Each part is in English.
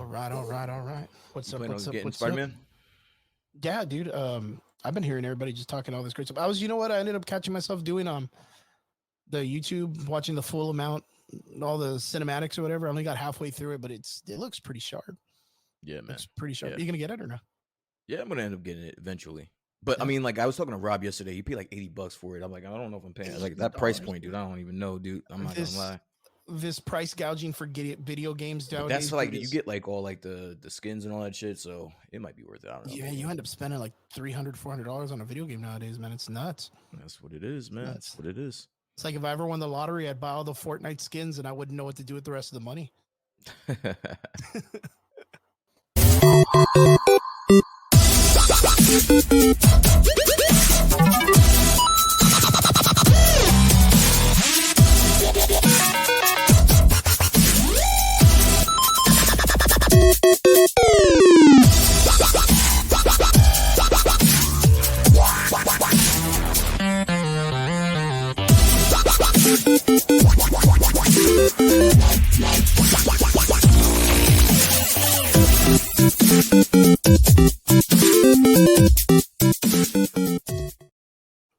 All right. You What's up? plan on What's up? getting What's up? Spider-Man? Yeah, dude. I've been hearing everybody just talking all this great stuff. You know what? I ended up catching myself doing the YouTube, watching the full amount, all the cinematics or whatever. I only got halfway through it, but it looks pretty sharp. Yeah, man. Looks pretty sharp. Yeah. Are you gonna get it or no? Yeah, I'm gonna end up getting it eventually. But I Yeah, mean, like I was talking to Rob yesterday. He paid like $80 for it. I'm like, I don't know if I'm paying like that price $80. point, dude. I don't even know, dude. I'm not gonna This lie. this price gouging for video games But that's nowadays, like dude, you is get like all like the skins and all that shit, so it might be worth it. I don't know, yeah. maybe. You end up spending like $300, $400 on a video game nowadays, man. It's nuts. That's what it is, man. Nuts. That's what it is. It's like if I ever won the lottery, I'd buy all the Fortnite skins and I wouldn't know what to do with the rest of the money.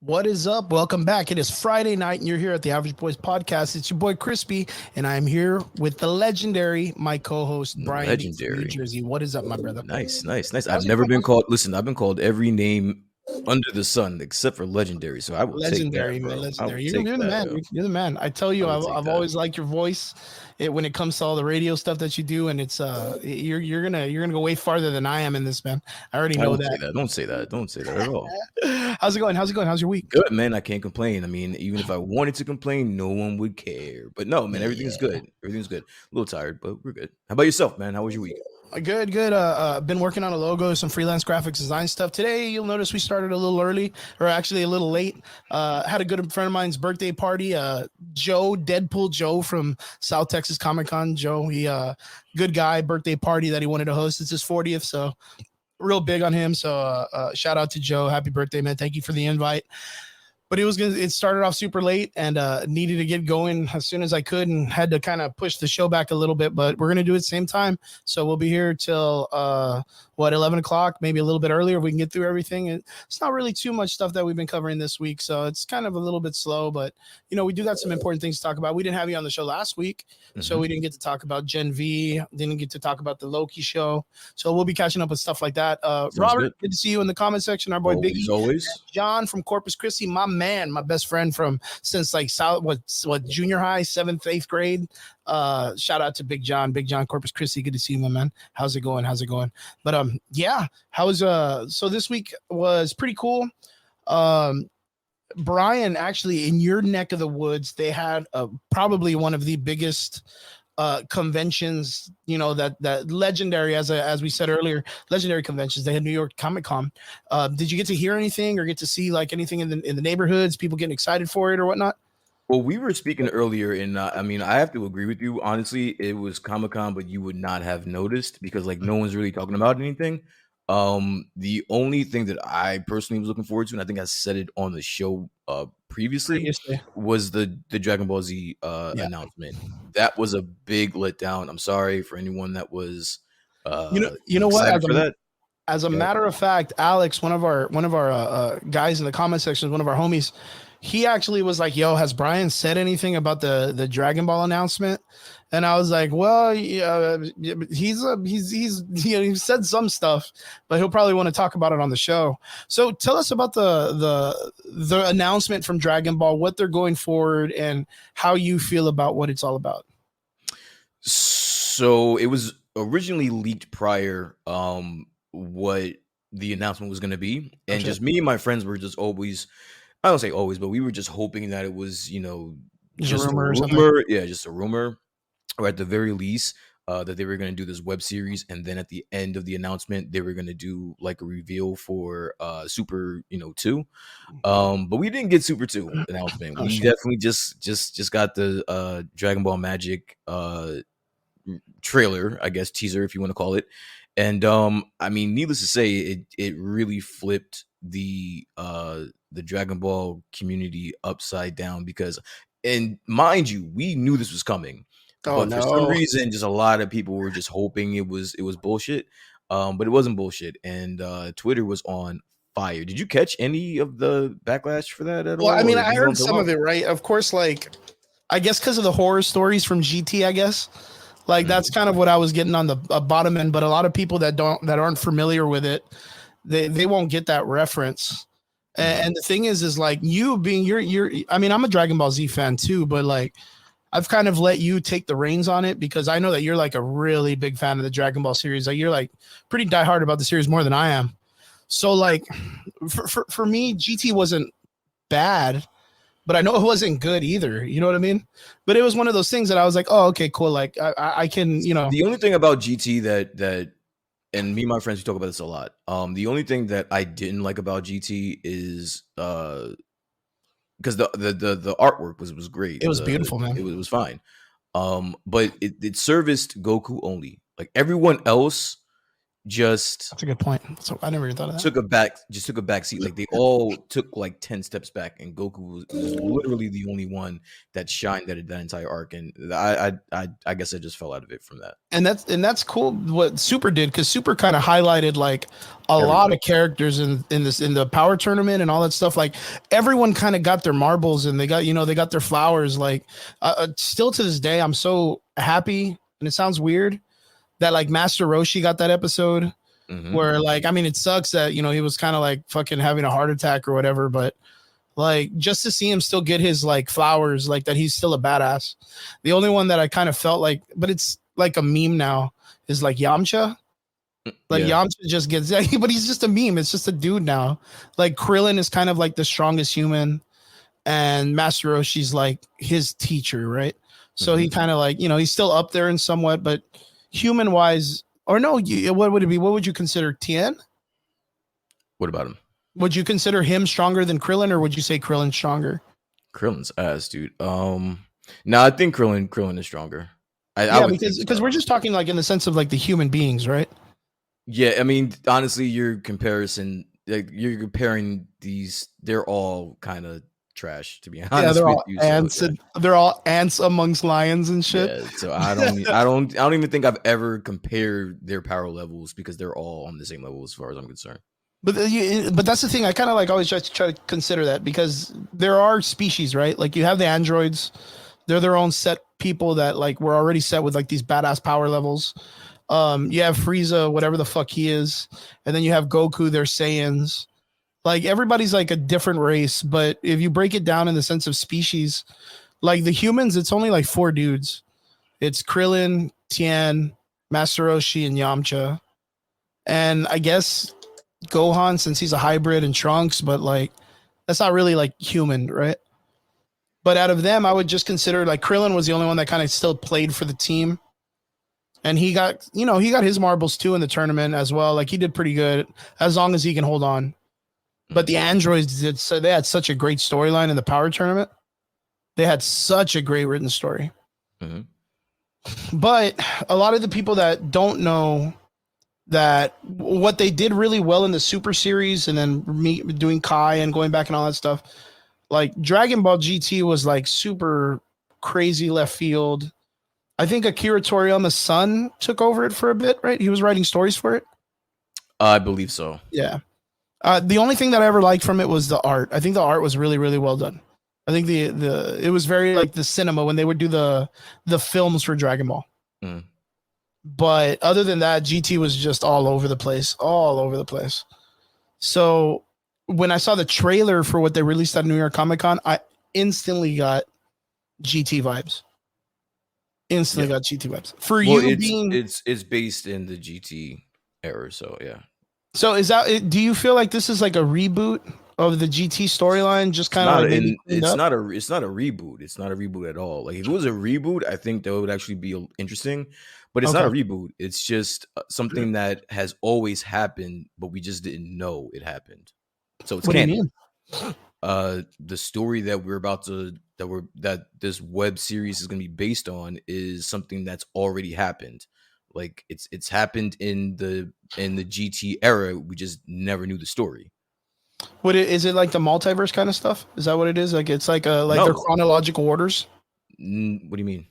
What is up? Welcome back. It is Friday night, and you're here at the Average Boys Podcast. It's your boy Crispy, and I'm here with the legendary, my co-host Brian B from New Legendary. Jersey. What is up, my brother? Nice. I've How's it never been going? called. Listen, I've been called every name under the sun except for legendary. So I will take that, Legendary, man. bro. I will Legendary. take You're the that, man. yo. You're the man. I tell you, I will I've, take I've that. always liked your voice. When it comes to all the radio stuff that you do, and it's you're gonna go way farther than I am in this, man. I already I know won't say that. that. Don't say that. Don't say that at all. How's it going? How's it going? How's your week? Good, man. I can't complain. I mean, even if I wanted to complain, no one would care. But no, man, everything's Yeah. good. Everything's good. A little tired, but we're good. How about yourself, man? How was your week? Good, good. Been working on a logo, some freelance graphics design stuff. Today, you'll notice we started a little early, or actually a little late. Had a good friend of mine's birthday party. Joe, Deadpool Joe from South Texas Comic Con. Joe, he good guy. Birthday party that he wanted to host. It's his 40th, so real big on him. So shout out to Joe. Happy birthday, man. Thank you for the invite. But it started off super late and needed to get going as soon as I could and had to kind of push the show back a little bit, but we're going to do it at the same time. So we'll be here till 11 o'clock, maybe a little bit earlier if we can get through everything. It's not really too much stuff that we've been covering this week, so it's kind of a little bit slow, but we do got some important things to talk about. We didn't have you on the show last week, so we didn't get to talk about Gen V, didn't get to talk about the Loki show. So we'll be catching up with stuff like that. Robert, good to see you in the comment section. Our boy Biggie. Always. John from Corpus Christi, my man, my best friend from since like junior high, 7th, 8th grade. Shout out to Big John Corpus Christi. Good to see you, my man. How's it going? But yeah, so this week was pretty cool. Brian, actually, in your neck of the woods, they had probably one of the biggest conventions, that legendary, as we said earlier, legendary conventions. They had New York Comic Con. Did you get to hear anything or get to see like anything in the neighborhoods, people getting excited for it or whatnot? Well, we were speaking earlier, and I mean, I have to agree with you. Honestly, it was Comic Con, but you would not have noticed because like no one's really talking about anything. The only thing that I personally was looking forward to, and I think I said it on the show previously, was the Dragon Ball Z announcement. That was a big letdown. I'm sorry for anyone that was you know what? excited for that. As a matter of fact, Alex, one of our guys in the comment section, one of our homies, he actually was like, "Yo, has Brian said anything about the Dragon Ball announcement?" And I was like, "Well, yeah, he said some stuff, but he'll probably want to talk about it on the show." So tell us about the announcement from Dragon Ball, what they're going forward, and how you feel about what it's all about. So it was originally leaked prior what the announcement was going to be, and just me and my friends were just always, I don't say always, but we were just hoping that it was just a rumor, just a rumor, or at the very least that they were going to do this web series, and then at the end of the announcement they were going to do like a reveal for Super 2, but we didn't get Super 2 announcement. We definitely just got the Dragon Ball Magic trailer, I guess, teaser if you want to call it. And I mean, needless to say, it really flipped the Dragon Ball community upside down because, and mind you, we knew this was coming, Oh But for some no. reason, just a lot of people were just hoping it was bullshit. But it wasn't bullshit, and Twitter was on fire. Did you catch any of the backlash for that at Well, I all, mean, or I do you know what heard I'm talking some of about? it, right? Of course, like I guess because of the horror stories from GT, I guess. Like that's Mhm. kind of what I was getting on the bottom end, but a lot of people that aren't familiar with it, they won't get that reference. Mhm. And the thing is like you being you're I mean, I'm a Dragon Ball Z fan too, but like I've kind of let you take the reins on it because I know that you're like a really big fan of the Dragon Ball series. Like you're like pretty diehard about the series more than I am. So like for me, GT wasn't bad, but I know it wasn't good either. You know what I mean? But it was one of those things that I was like, oh, okay, cool. Like I can, you know, The only thing about GT that and me and my friends we talk about this a lot. The only thing that I didn't like about GT is because the artwork was great. it was beautiful, It man. was fine. But it serviced Goku only. Like everyone else just That's a good point. So I never even thought of that. took a back seat. Like they all took like 10 steps back, and Goku was literally the only one that shined that entire arc. And I guess I just fell out of it from that. And that's cool what Super did because Super kind of highlighted like a lot Everyone. of characters in the power tournament and all that stuff. Like everyone kind of got their marbles and they got their flowers. Like still to this day, I'm so happy, and it sounds weird that like Master Roshi got that episode Hmm. where like I mean it sucks that he was kind of like fucking having a heart attack or whatever, but like just to see him still get his like flowers, like that he's still a badass. The only one that I kind of felt like, but it's like a meme now, is like Yamcha. Like Yeah. Yamcha just gets, but he's just a meme. It's just a dude now. Like Krillin is kind of like the strongest human, and Master Roshi's like his teacher, right? So he Hmm. kind of like he's still up there in somewhat, but human wise, or no, what would it be? What would you consider Tien? What about him? Would you consider him stronger than Krillin, or would you say Krillin stronger? Krillin's ass, dude. No, I think Krillin is stronger. I Yeah, would think because so. we're just talking like in the sense of like the human beings, right? Yeah, I mean, honestly, you're comparing these. They're all kind of trash, to be Yeah, honest they're with all you. So ants yeah, and they're all ants amongst lions and shit. yeah. So I don't even think I've ever compared their power levels because they're all on the same level as far as I'm concerned. But that's the thing. I kind of like always try to consider that because there are species, right? Like you have the androids, they're their own set people that like were already set with like these badass power levels. You have Frieza, whatever the fuck he is, and then you have Goku, they're Saiyans. Like everybody's like a different race, but if you break it down in the sense of species, like the humans, it's only like four dudes. It's Krillin, Tien, Master Roshi, and Yamcha. And I guess Gohan, since he's a hybrid, and Trunks, but like that's not really like human, right? But out of them, I would just consider like Krillin was the only one that kind of still played for the team. And he got his marbles too in the tournament as well. Like he did pretty good as long as he can hold on. But Mm, the androids did so they had such a great storyline in the power tournament. They had such a great written story. mhm. But a lot of the people that don't know that what they did really well in the Super Series and then me doing Kai and going back and all that stuff, like Dragon Ball GT was like super crazy left field. I think Akira Toriyama's son took over it for a bit, right? He was writing stories for it. I believe so. Yeah. The only thing that I ever liked from it was the art. I think the art was really, really well done. I think the it was very like the cinema when they would do the films for Dragon Ball. Mm. But other than that, GT was just all over the place, all over the place. So when I saw the trailer for what they released at New York Comic Con, I instantly got GT vibes. Instantly Yeah. got GT vibes. For Well, you it's being it's it's based in the GT era, so yeah. so, is that? Do you feel like this is like a reboot of the GT storyline, just It's kind of not like maybe and cleaned up? it's not a reboot. It's not a reboot at all. Like if it was a reboot, I think that would actually be interesting. But it's not Okay. a reboot. It's just something that has always happened, but we just didn't know it happened. So it's What do you canon. mean? The story that we're about to that this web series is going to be based on is something that's already happened. Like it's happened in the GT era. We just never knew the story. Is it like the multiverse kind of stuff? Is that what it is? Like it's like their No. chronological orders. What do you mean?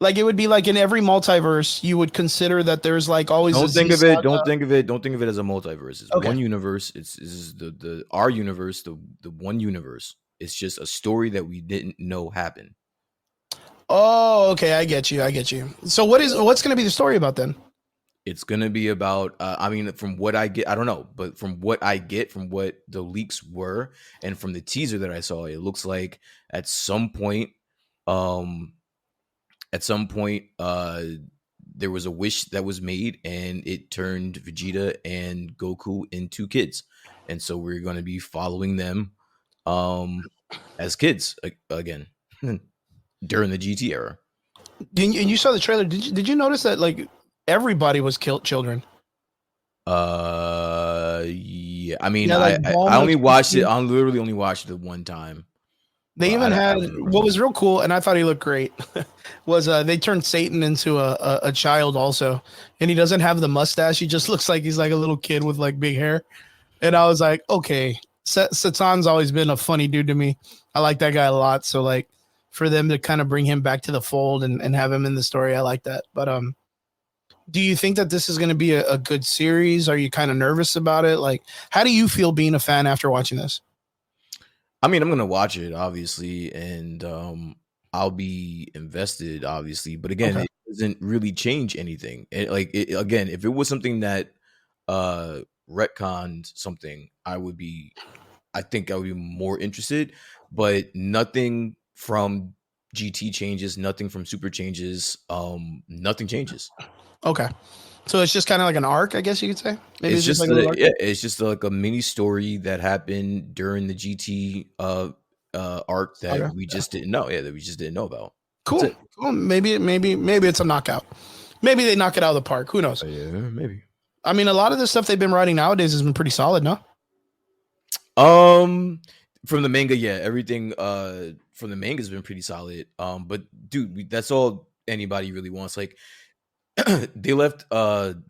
Like it would be like in every multiverse, you would consider that there's like always a Don't Z think of it. saga. Don't think of it. Don't think of it as a multiverse. It's Okay. one universe. It's the our universe. The one universe. It's just a story that we didn't know happened. Oh, okay. I get you. I get you. So what's going to be the story about then? It's gonna be about. I mean, from what I get, I don't know, but from what I get, from what the leaks were, and from the teaser that I saw, it looks like at some point, um, there was a wish that was made, and it turned Vegeta and Goku into kids, and so we're gonna be following them, as kids again during the GT era. And you saw the trailer. Did you notice that like everybody was killed children? Yeah. I mean, Yeah, like I only watched it. Bulma. I literally only watched it one time. They even I had don't remember. what was real cool, and I thought he looked great. Was they turned Satan into a child also, and he doesn't have the mustache. He just looks like he's like a little kid with like big hair. And I was like, okay, Satan's always been a funny dude to me. I like that guy a lot. So like for them to kind of bring him back to the fold and have him in the story, I like that. But do you think that this is going to be a good series? Are you kind of nervous about it? Like, how do you feel being a fan after watching this? I mean, I'm gonna watch it obviously, and I'll be invested obviously. But again, Okay. it doesn't really change anything. Again, if it was something that retconned something, I think I would be more interested. But nothing from GT changes, nothing from Super changes, nothing changes. Okay. So it's just kind of like an arc, I guess you could say. Maybe It's it's just just like a little arc. it's just like a mini story that happened during the GT arc that Okay. we just didn't know. Yeah, that we just didn't know about. That's Cool. it. Cool. Maybe it's a knockout. Maybe they knock it out of the park. Who knows? Yeah, maybe. I mean, a lot of the stuff they've been writing nowadays has been pretty solid, no? From the manga, yeah, everything from the manga has been pretty solid. But dude, that's all anybody really wants. Like they left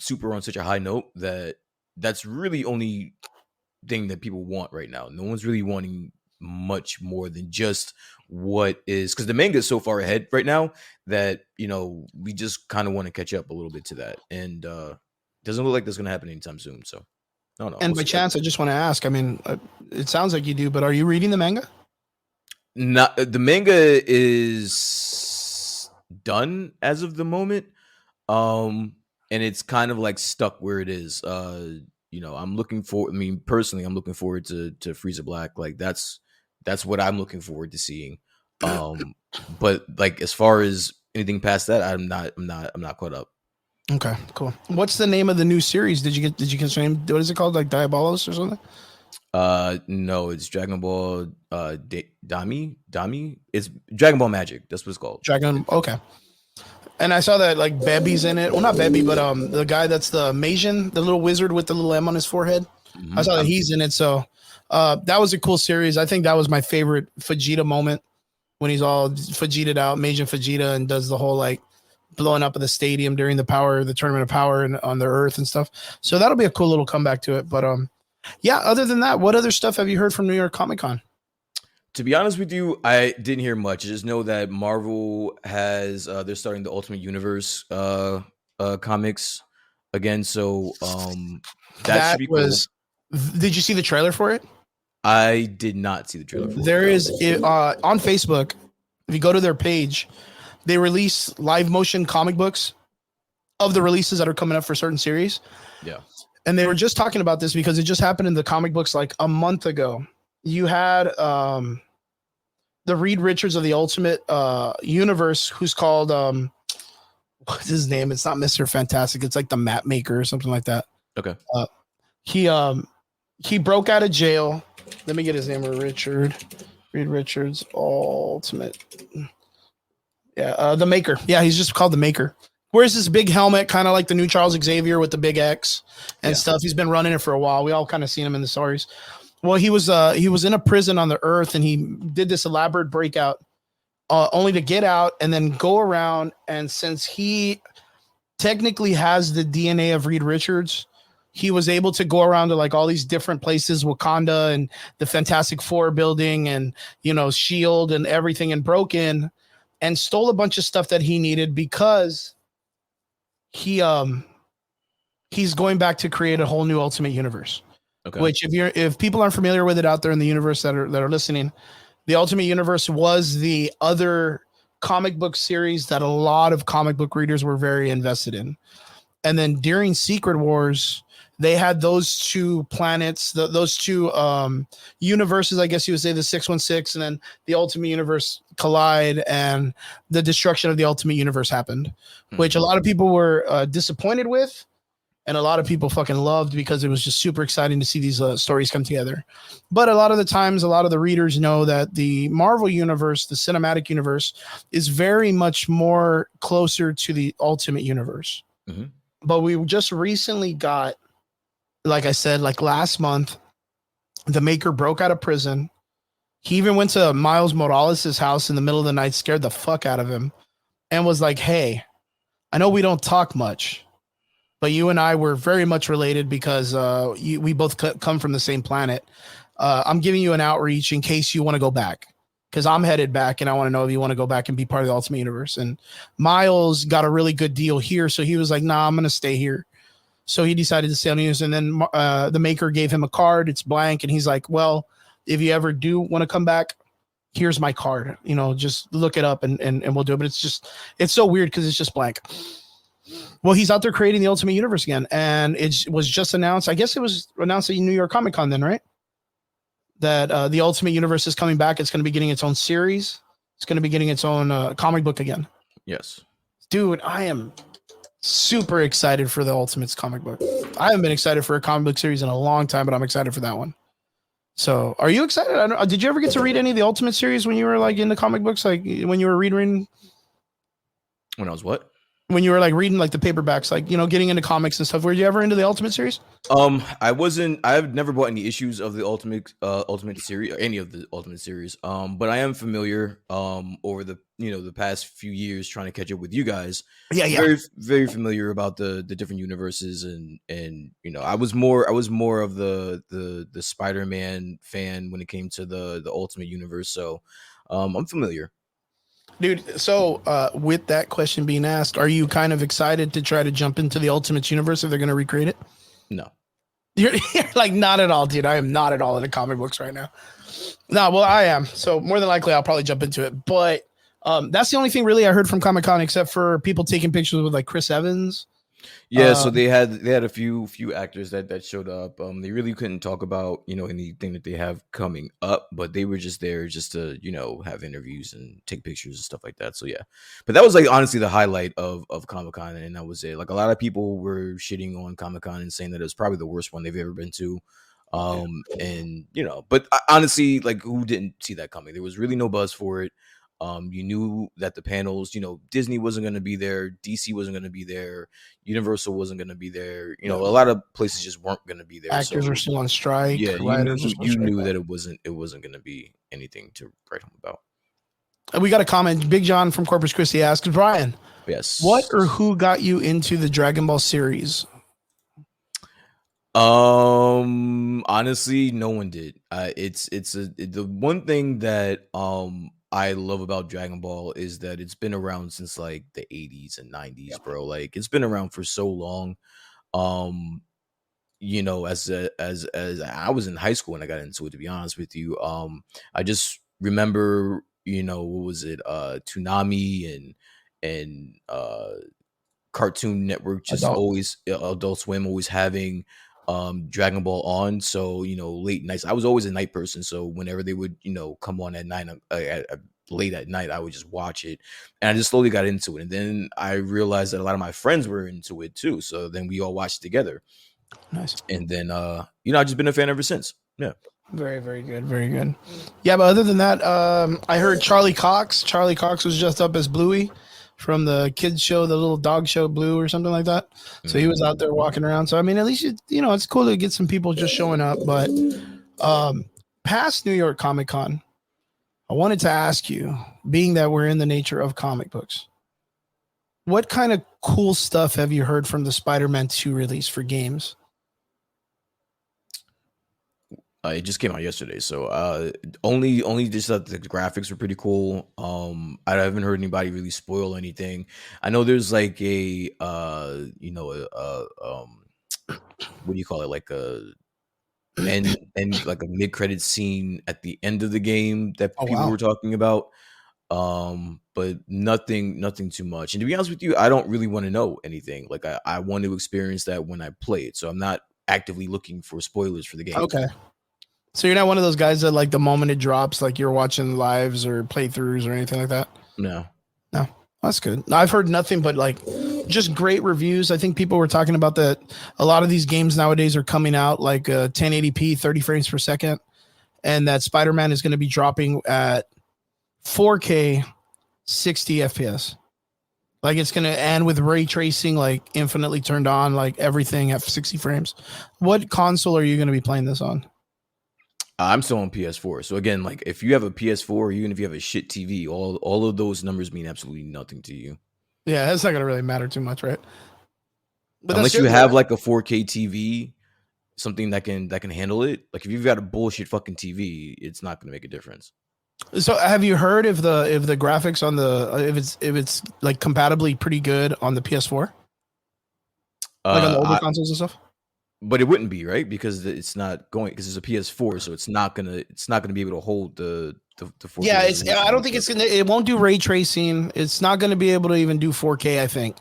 Super on such a high note that that's really only thing that people want right now. No one's really wanting much more than just what is, because the manga is so far ahead right now that we just kind of want to catch up a little bit to that, and doesn't look like that's going to happen anytime soon. So no, And we'll by see. chance, I just want to ask. I mean, it sounds like you do, but are you reading the manga? Not the manga is done as of the moment, and it's kind of like stuck where it is. I'm looking for. I mean, personally, I'm looking forward to Frieza Black. Like that's what I'm looking forward to seeing. But like as far as anything past that, I'm not caught up. Okay, cool. What's the name of the new series? Did you get the name? What is it called? Like Diabolos or something? No, it's Dragon Ball Dami. It's Dragon Ball Magic. That's what it's called. Dragon. Okay. And I saw that like Bebi's in it. Well, not Bebi, but the guy that's the Majin, the little wizard with the little M on his forehead. I saw that he's in it. So that was a cool series. I think that was my favorite Vegeta moment when he's all Vegeta'd out, Majin Vegeta, and does the whole like blowing up of the stadium during the tournament of power and on the Earth and stuff. So that'll be a cool little comeback to it. But yeah. Other than that, what other stuff have you heard from New York Comic Con? To be honest with you, I didn't hear much. I just know that Marvel has they're starting the Ultimate Universe comics again. So that should be cool. Did you see the trailer for it? I did not see the trailer for There it. is on Facebook. If you go to their page, they release live motion comic books of the releases that are coming up for certain series. Yeah. And they were just talking about this because it just happened in the comic books like a month ago. You had the Reed Richards of the Ultimate Universe, who's called what's his name? It's not Mr. Fantastic. It's like the Map Maker or something like that. Okay. He broke out of jail. Let me get his name. Reed Richards Ultimate. Yeah, the Maker. Yeah, he's just called the Maker. Wears this big helmet, kind of like the new Charles Xavier with the big X and stuff. He's been running it for a while. We all kind of seen him in the stories. Well, he was in a prison on the Earth, and he did this elaborate breakout, only to get out and then go around. And since he technically has the DNA of Reed Richards, he was able to go around to like all these different places, Wakanda and the Fantastic Four building, and Shield and everything, and broke in and stole a bunch of stuff that he needed because he's going back to create a whole new Ultimate Universe. Okay. Which if people aren't familiar with it out there in the universe that are listening, the Ultimate Universe was the other comic book series that a lot of comic book readers were very invested in. And then during Secret Wars, they had those two planets, those two universes, I guess you would say, the 616 and then the Ultimate Universe collide, and the destruction of the Ultimate Universe happened, which a lot of people were disappointed with. And a lot of people fucking loved, because it was just super exciting to see these stories come together. But a lot of the times, a lot of the readers know that the Marvel universe, the cinematic universe, is very much more closer to the Ultimate Universe. Mm-hmm. But we just recently got, like I said, like last month, the Maker broke out of prison. He even went to Miles Morales' house in the middle of the night, scared the fuck out of him, and was like, hey, I know we don't talk much, but you and I were very much related because we both come from the same planet. I'm giving you an outreach in case you want to go back, because I'm headed back and I want to know if you want to go back and be part of the Ultimate Universe. And Miles got a really good deal here, so he was like, nah, I'm going to stay here. So he decided to stay on the news. And then the Maker gave him a card. It's blank. And he's like, well, if you ever do want to come back, here's my card. You know, just look it up and we'll do it. But it's so weird because it's just blank. Well, he's out there creating the Ultimate Universe again, and it was just announced. I guess it was announced at New York Comic Con then, right? That the Ultimate Universe is coming back. It's going to be getting its own series. It's going to be getting its own comic book again. Yes. Dude, I am super excited for the Ultimates comic book. I haven't been excited for a comic book series in a long time, but I'm excited for that one. So are you excited? Did you ever get to read any of the Ultimate series when you were like in the comic books? Like when you were reading? When I was what? When you were like reading like the paperbacks, like, you know, getting into comics and stuff. Were you ever into the Ultimate series? I've never bought any issues of the Ultimate series, or any of the Ultimate series. But I am familiar over the past few years trying to catch up with you guys. Yeah. Very, very familiar about the different universes, and I was more of the Spider-Man fan when it came to the Ultimate Universe. So I'm familiar. Dude, so with that question being asked, are you kind of excited to try to jump into the Ultimate Universe if they're going to recreate it? No. You're like, not at all, dude. I am not at all into comic books right now. No, well, I am. So more than likely, I'll probably jump into it. But that's the only thing really I heard from Comic-Con, except for people taking pictures with like Chris Evans. Yeah, so they had a few actors that showed up. They really couldn't talk about anything that they have coming up, but they were just there just to have interviews and take pictures and stuff like that. So yeah, but that was like honestly the highlight of Comic-Con, and that was it. Like a lot of people were shitting on Comic-Con and saying that it was probably the worst one they've ever been to. And but honestly, like, who didn't see that coming? There was really no buzz for it. You knew that the panels, Disney wasn't going to be there, DC wasn't going to be there, Universal wasn't going to be there. A lot of places just weren't going to be there. Actors are still on strike. Yeah, you knew that it wasn't going to be anything to write home about. We got a comment. Big John from Corpus Christi asked, Brian, yes, what or who got you into the Dragon Ball series? Honestly, no one did. It's the one thing that I love about Dragon Ball is that it's been around since like the 80s and 90s, bro. Like, it's been around for so long. As I was in high school when I got into it, to be honest with you. I just remember, what was it? Toonami and Cartoon Network just always, Adult Swim always having Dragon Ball on. So late nights, I was always a night person, so whenever they would come on at night, late at night, I would just watch it, and I just slowly got into it. And then I realized that a lot of my friends were into it too, so then we all watched together. Nice. And then I've just been a fan ever since. Yeah, very, very good, very good. Yeah, but other than that, I heard Charlie Cox was just up as Bluey from the kids show, the little dog show Blue or something like that. So he was out there walking around. So I mean, at least it's cool to get some people just showing up. But past New York Comic Con, I wanted to ask you, being that we're in the nature of comic books, what kind of cool stuff have you heard from the Spider-Man 2 release for games? It just came out yesterday, so only just that the graphics were pretty cool. I haven't heard anybody really spoil anything. I know there's like a what do you call it, like a and like a mid credit scene at the end of the game that Oh people wow. were talking about. But nothing too much. And to be honest with you, I don't really want to know anything. Like I want to experience that when I play it, so I'm not actively looking for spoilers for the game. Okay. So you're not one of those guys that like the moment it drops, like you're watching lives or playthroughs or anything like that. No. No, that's good. I've heard nothing but like just great reviews. I think people were talking about that. A lot of these games nowadays are coming out like 1080p, 30 frames per second, and that Spider-Man is going to be dropping at 4K, 60 FPS. Like it's going to end with ray tracing, like infinitely turned on, like everything at 60 frames. What console are you going to be playing this on? I'm still on PS4. So again, like if you have a PS4, even if you have a shit TV, all of those numbers mean absolutely nothing to you. Yeah, that's not going to really matter too much, right? But that's Unless you good. have like a 4K TV, something that can handle it. Like if you've got a bullshit fucking TV, it's not going to make a difference. So have you heard if the graphics on the if it's like compatibly pretty good on the PS4? Like on the older consoles and stuff? But it wouldn't be, right? Because it's not going, because it's a PS4, so it's not gonna be able to hold the 4K Yeah, it's resolution I don't and think stuff. it's gonna it won't do ray tracing. It's not gonna be able to even do 4K, I think.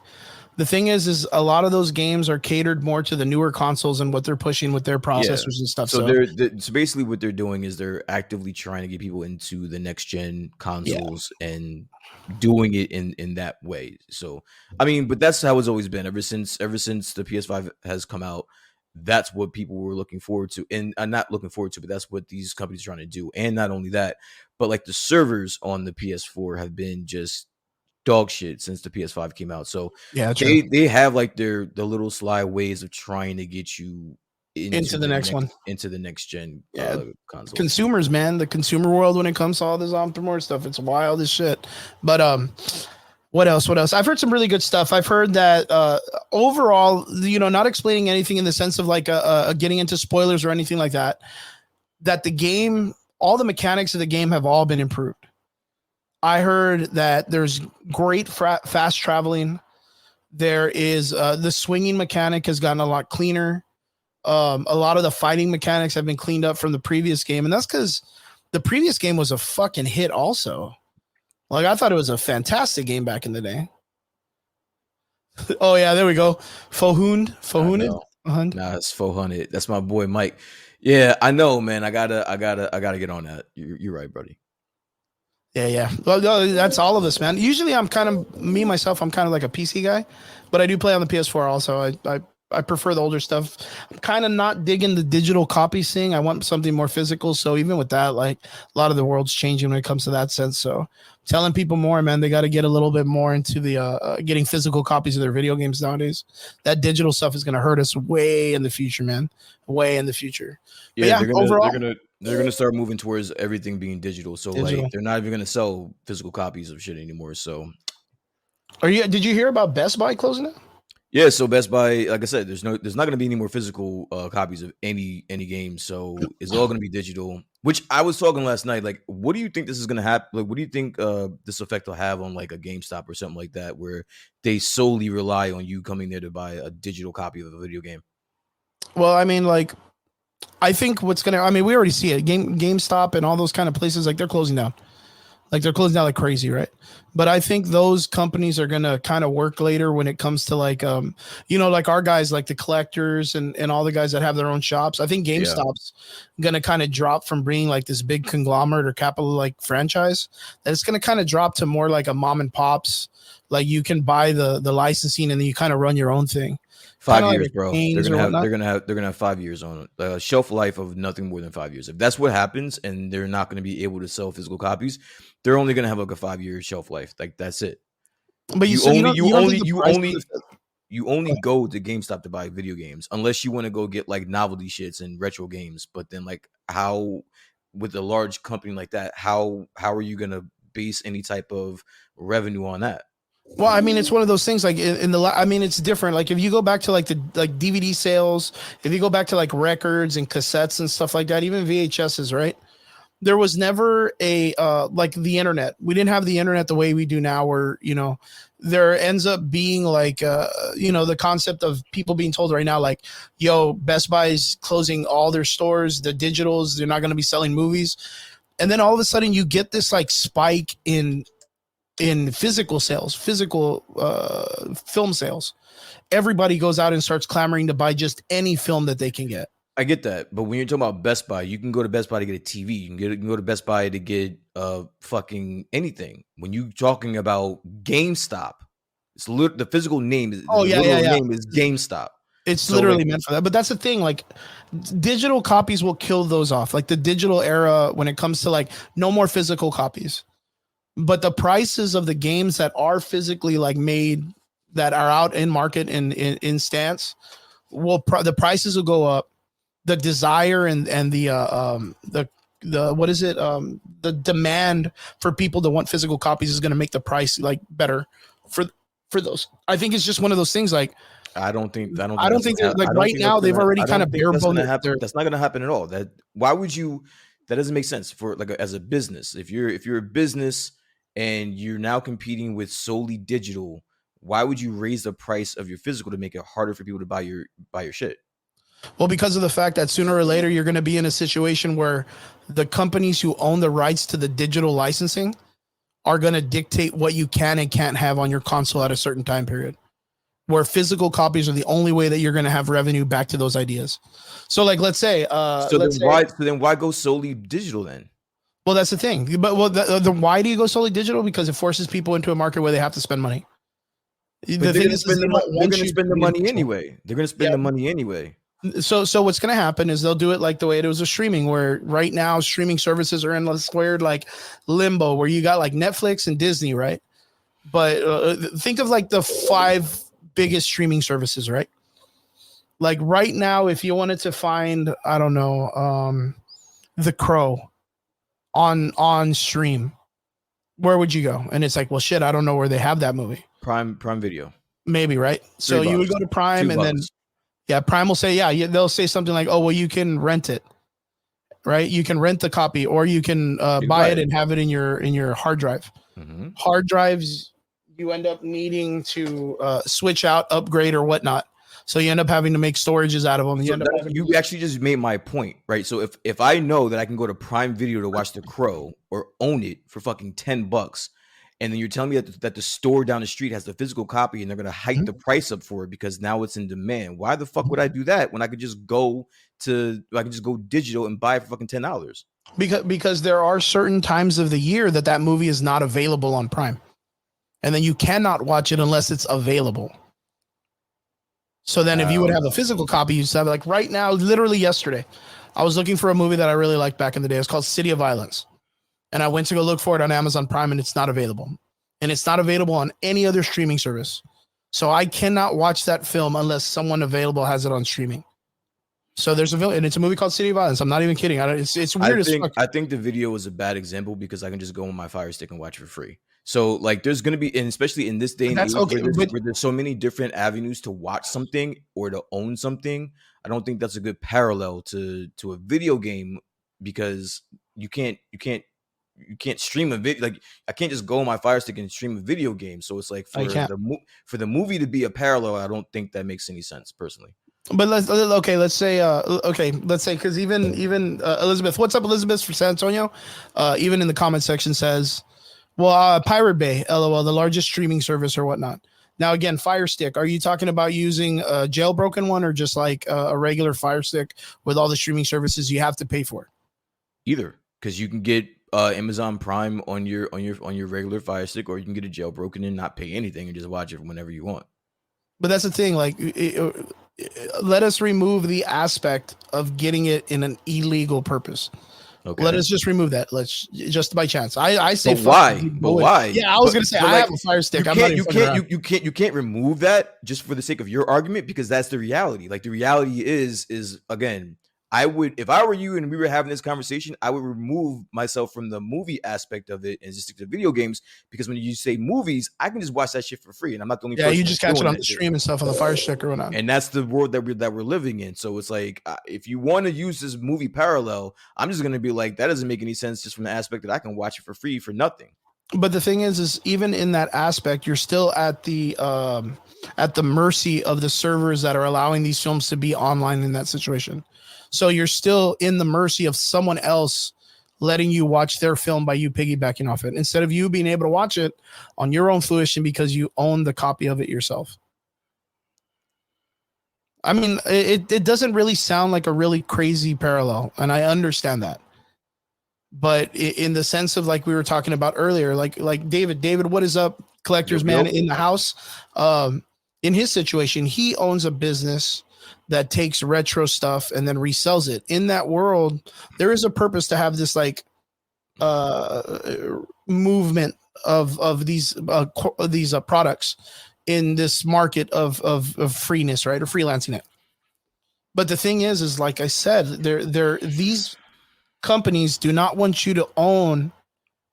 The thing is a lot of those games are catered more to the newer consoles and what they're pushing with their Yeah. processors and stuff. So So so basically what they're doing is they're actively trying to get people into the next gen yeah. consoles and doing it in that way. So I mean, but that's how it's always been ever since the PS5 has come out. That's what people were looking forward to, and not looking forward to, but that's what these companies are trying to do. And not only that, but like the servers on the PS4 have been just dog shit since the PS5 came out. So Yeah, true. they have like the little sly ways of trying to get you Into the next one. into the next gen Yeah. consoles. Consumers, man, the consumer world when it comes to all this entrepreneur stuff, it's wild as shit. But what else? What else? I've heard some really good stuff. I've heard that overall, not explaining anything in the sense of like getting into spoilers or anything like that, that the game, all the mechanics of the game have all been improved. I heard that there's great fast traveling. There is the swinging mechanic has gotten a lot cleaner. A lot of the fighting mechanics have been cleaned up from the previous game, and that's because the previous game was a fucking hit also. Like I thought it was a fantastic game back in the day. Oh yeah, there we go. Fohund. Nah, it's 400. That's my boy Mike. Yeah, I know, man. I gotta get on that. You're right, buddy. Yeah. Well, no, that's all of us, man. Usually, I'm kind of me myself. I'm kind of like a PC guy, but I do play on the PS4 also. I prefer the older stuff. I'm kind of not digging the digital copies thing. I want something more physical. So even with that, like a lot of the world's changing when it comes to that sense. So telling people more, man, they got to get a little bit more into the getting physical copies of their video games nowadays. That digital stuff is going to hurt us way in the future, man. Way in the future. But Yeah, yeah, overall, they're gonna start moving towards everything being digital. So digital. like they're not even gonna sell physical copies of shit anymore. So Did you hear about Best Buy closing it? yeah, so Best Buy, like I said, there's not going to be any more physical copies of any game. So it's all going to be digital. Which I was talking last night. Like, what do you think this is going to happen? Like, what do you think this effect will have on like a GameStop or something like that, where they solely rely on you coming there to buy a digital copy of a video game? Well, I mean, like, I think we already see it. GameStop and all those kind of places, like they're closing down. Like they're closing down like crazy, right? But I think those companies are gonna kind of work later when it comes to like like our guys, like the collectors and all the guys that have their own shops. I think GameStop's gonna kind of drop from being like this big conglomerate or capital like franchise. That it's gonna kind of drop to more like a mom and pops. Like you can buy the licensing and then you kind of run your own thing. 5 years, like bro. They're gonna have 5 years on it. Shelf life of nothing more than 5 years. If that's what happens, and they're not gonna be able to sell physical copies, they're only gonna have like a 5 year shelf life. Like that's it. But You only you only go to GameStop to buy video games unless you want to go get like novelty shits and retro games. But then like how with a large company like that, how are you gonna base any type of revenue on that? Well, I mean, it's one of those things like I mean, it's different. Like if you go back to like the like DVD sales, if you go back to like records and cassettes and stuff like that, even VHSs, right? There was never a like the internet. We didn't have the internet the way we do now, where there ends up being like the concept of people being told right now, like, yo, Best Buy is closing all their stores, the digitals, they're not going to be selling movies. And then all of a sudden you get this like spike in physical sales, physical film sales. Everybody goes out and starts clamoring to buy just any film that they can get. I get that, but when you're talking about Best Buy, you can go to Best Buy to get a TV. You can go to Best Buy to get fucking anything. When you talking about GameStop, the physical name is name is GameStop. It's so literally meant for that. But that's the thing, like digital copies will kill those off. Like the digital era, when it comes to like no more physical copies. But the prices of the games that are physically like made, that are out in market in stance, the prices will go up. The desire and the what is it? The demand for people to want physical copies is going to make the price like better for those. I think it's just one of those things. Like I don't think like right now they've already kind of bare bones. That's not going to happen at all. Why would you? That doesn't make sense for like as a business. If you're a business and you're now competing with solely digital, why would you raise the price of your physical to make it harder for people to buy your shit? Well, because of the fact that sooner or later you're going to be in a situation where the companies who own the rights to the digital licensing are going to dictate what you can and can't have on your console at a certain time period, where physical copies are the only way that you're going to have revenue back to those ideas. So like, let's say, then why go solely digital then? Well, that's the thing. But why do you go solely digital? Because it forces people into a market where they have to spend money. They're going to spend the money anyway. They're going to spend the money anyway. So what's going to happen is they'll do it like the way it was with streaming, where right now streaming services are in this weird like limbo where you got like Netflix and Disney, right? But think of like the 5 biggest streaming services, right? Like right now, if you wanted to find, I don't know, The Crow on stream, where would you go? And it's like, well, shit, I don't know where they have that movie. Prime Video. Maybe, right? So you would go to Prime and then Prime will say, they'll say something like, oh, well, you can rent it, right? You can rent the copy, or you can buy it and have it in your hard drive. Mm-hmm. Hard drives, you end up needing to switch out, upgrade, or whatnot. So you end up having to make storages out of them. You actually just made my point, right? So if I know that I can go to Prime Video to watch The Crow or own it for fucking $10, and then you're telling me that the store down the street has the physical copy and they're going to hike the price up for it because now it's in demand. Why the fuck would I do that when I could just go digital and buy it for fucking $10? Because there are certain times of the year that movie is not available on Prime. And then you cannot watch it unless it's available. So then if you would have a physical copy, you have like right now, literally yesterday, I was looking for a movie that I really liked back in the day. It's called City of Violence. And I went to go look for it on Amazon Prime, and it's not available. And it's not available on any other streaming service. So I cannot watch that film unless someone available has it on streaming. So there's and it's a movie called City of Violence. I'm not even kidding. It's weird as fuck. I think the video was a bad example because I can just go on my Fire Stick and watch it for free. So like there's going to be, and especially in this day and age where there's so many different avenues to watch something or to own something, I don't think that's a good parallel to a video game, because you can't stream a video. Like I can't just go on my Fire Stick and stream a video game. So it's like for the movie to be a parallel, I don't think that makes any sense personally. But let's say because even Elizabeth, what's up, Elizabeth from San Antonio? Even in the comment section says, well, Pirate Bay, LOL, the largest streaming service or whatnot. Now again, Fire Stick. Are you talking about using a jailbroken one or just like a regular Fire Stick with all the streaming services you have to pay for? Either, because you can get Amazon Prime on your regular Fire Stick, or you can get a jailbroken and not pay anything and just watch it whenever you want. But that's the thing. Like, let us remove the aspect of getting it in an illegal purpose. Okay. Let us just remove that. Let's just by chance. I say, but why? But why? Yeah, I was gonna say I have a Fire Stick. You can't remove that just for the sake of your argument, because that's the reality. Like the reality is again, I would, if I were you and we were having this conversation, I would remove myself from the movie aspect of it and just stick to video games, because when you say movies, I can just watch that shit for free, and I'm not the only Yeah, person you that's just catch it doing on that the shit. stream and stuff on the Fire Stick or whatnot. And that's the world that we're living in. So it's like, if you want to use this movie parallel, I'm just gonna be like, that doesn't make any sense, just from the aspect that I can watch it for free for nothing. But the thing is even in that aspect, you're still at the mercy of the servers that are allowing these films to be online in that situation. So you're still in the mercy of someone else letting you watch their film by you piggybacking off it, instead of you being able to watch it on your own fruition because you own the copy of it yourself. I mean, it doesn't really sound like a really crazy parallel, and I understand that. But in the sense of, like we were talking about earlier, like David, what is up, collectors, man, in the house? In his situation, he owns a business that takes retro stuff and then resells it. In that world, there is a purpose to have this like movement of these products in this market of freeness, right, or freelancing it. But the thing is like I said, these companies do not want you to own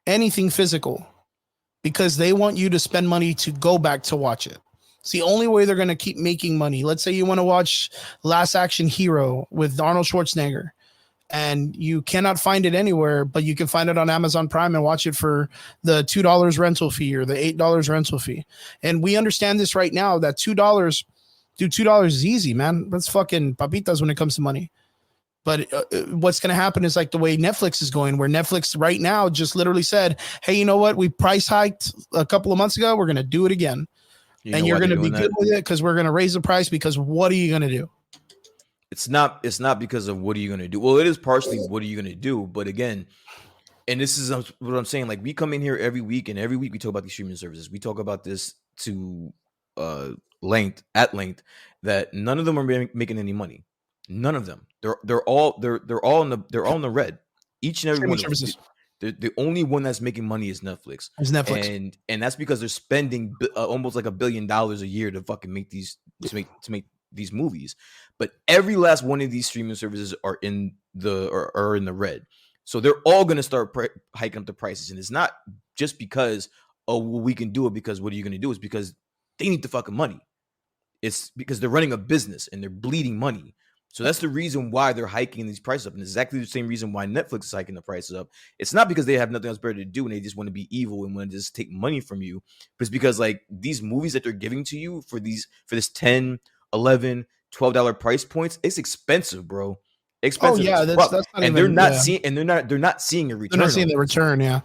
anything physical because they want you to spend money to go back to watch it. It's the only way they're going to keep making money. Let's say you want to watch Last Action Hero with Arnold Schwarzenegger, and you cannot find it anywhere, but you can find it on Amazon Prime and watch it for the $2 rental fee or the $8 rental fee. And we understand this right now, that $2, dude, $2 is easy, man. That's fucking papitas when it comes to money. But what's going to happen is like the way Netflix is going, where Netflix right now just literally said, hey, you know what? We price hiked a couple of months ago. We're going to do it again. And you're going to be good with it because we're going to raise the price, because what are you going to do? It's not because of what are you going to do? Well, it is partially what are you going to do. But again, and this is what I'm saying. Like, we come in here every week, and every week we talk about these streaming services. We talk about this to length, that none of them are making any money. None of them. They're all in the red. Each and every one of them. The only one that's making money is Netflix. And that's because they're spending almost like $1 billion a year to fucking make these these movies. But every last one of these streaming services are in the red. So they're all going to start hiking up the prices, and it's not just because we can do it, because what are you going to do? It's because they need the fucking money. It's because they're running a business and they're bleeding money. So that's the reason why they're hiking these prices up. And exactly the same reason why Netflix is hiking the prices up. It's not because they have nothing else better to do and they just want to be evil and want to just take money from you. But it's because, like, these movies that they're giving to you for this $10, $11, $12 price points, it's expensive, bro. Expensive. Oh yeah, that's not and even, they're not seeing a return. They're not seeing the return, yeah.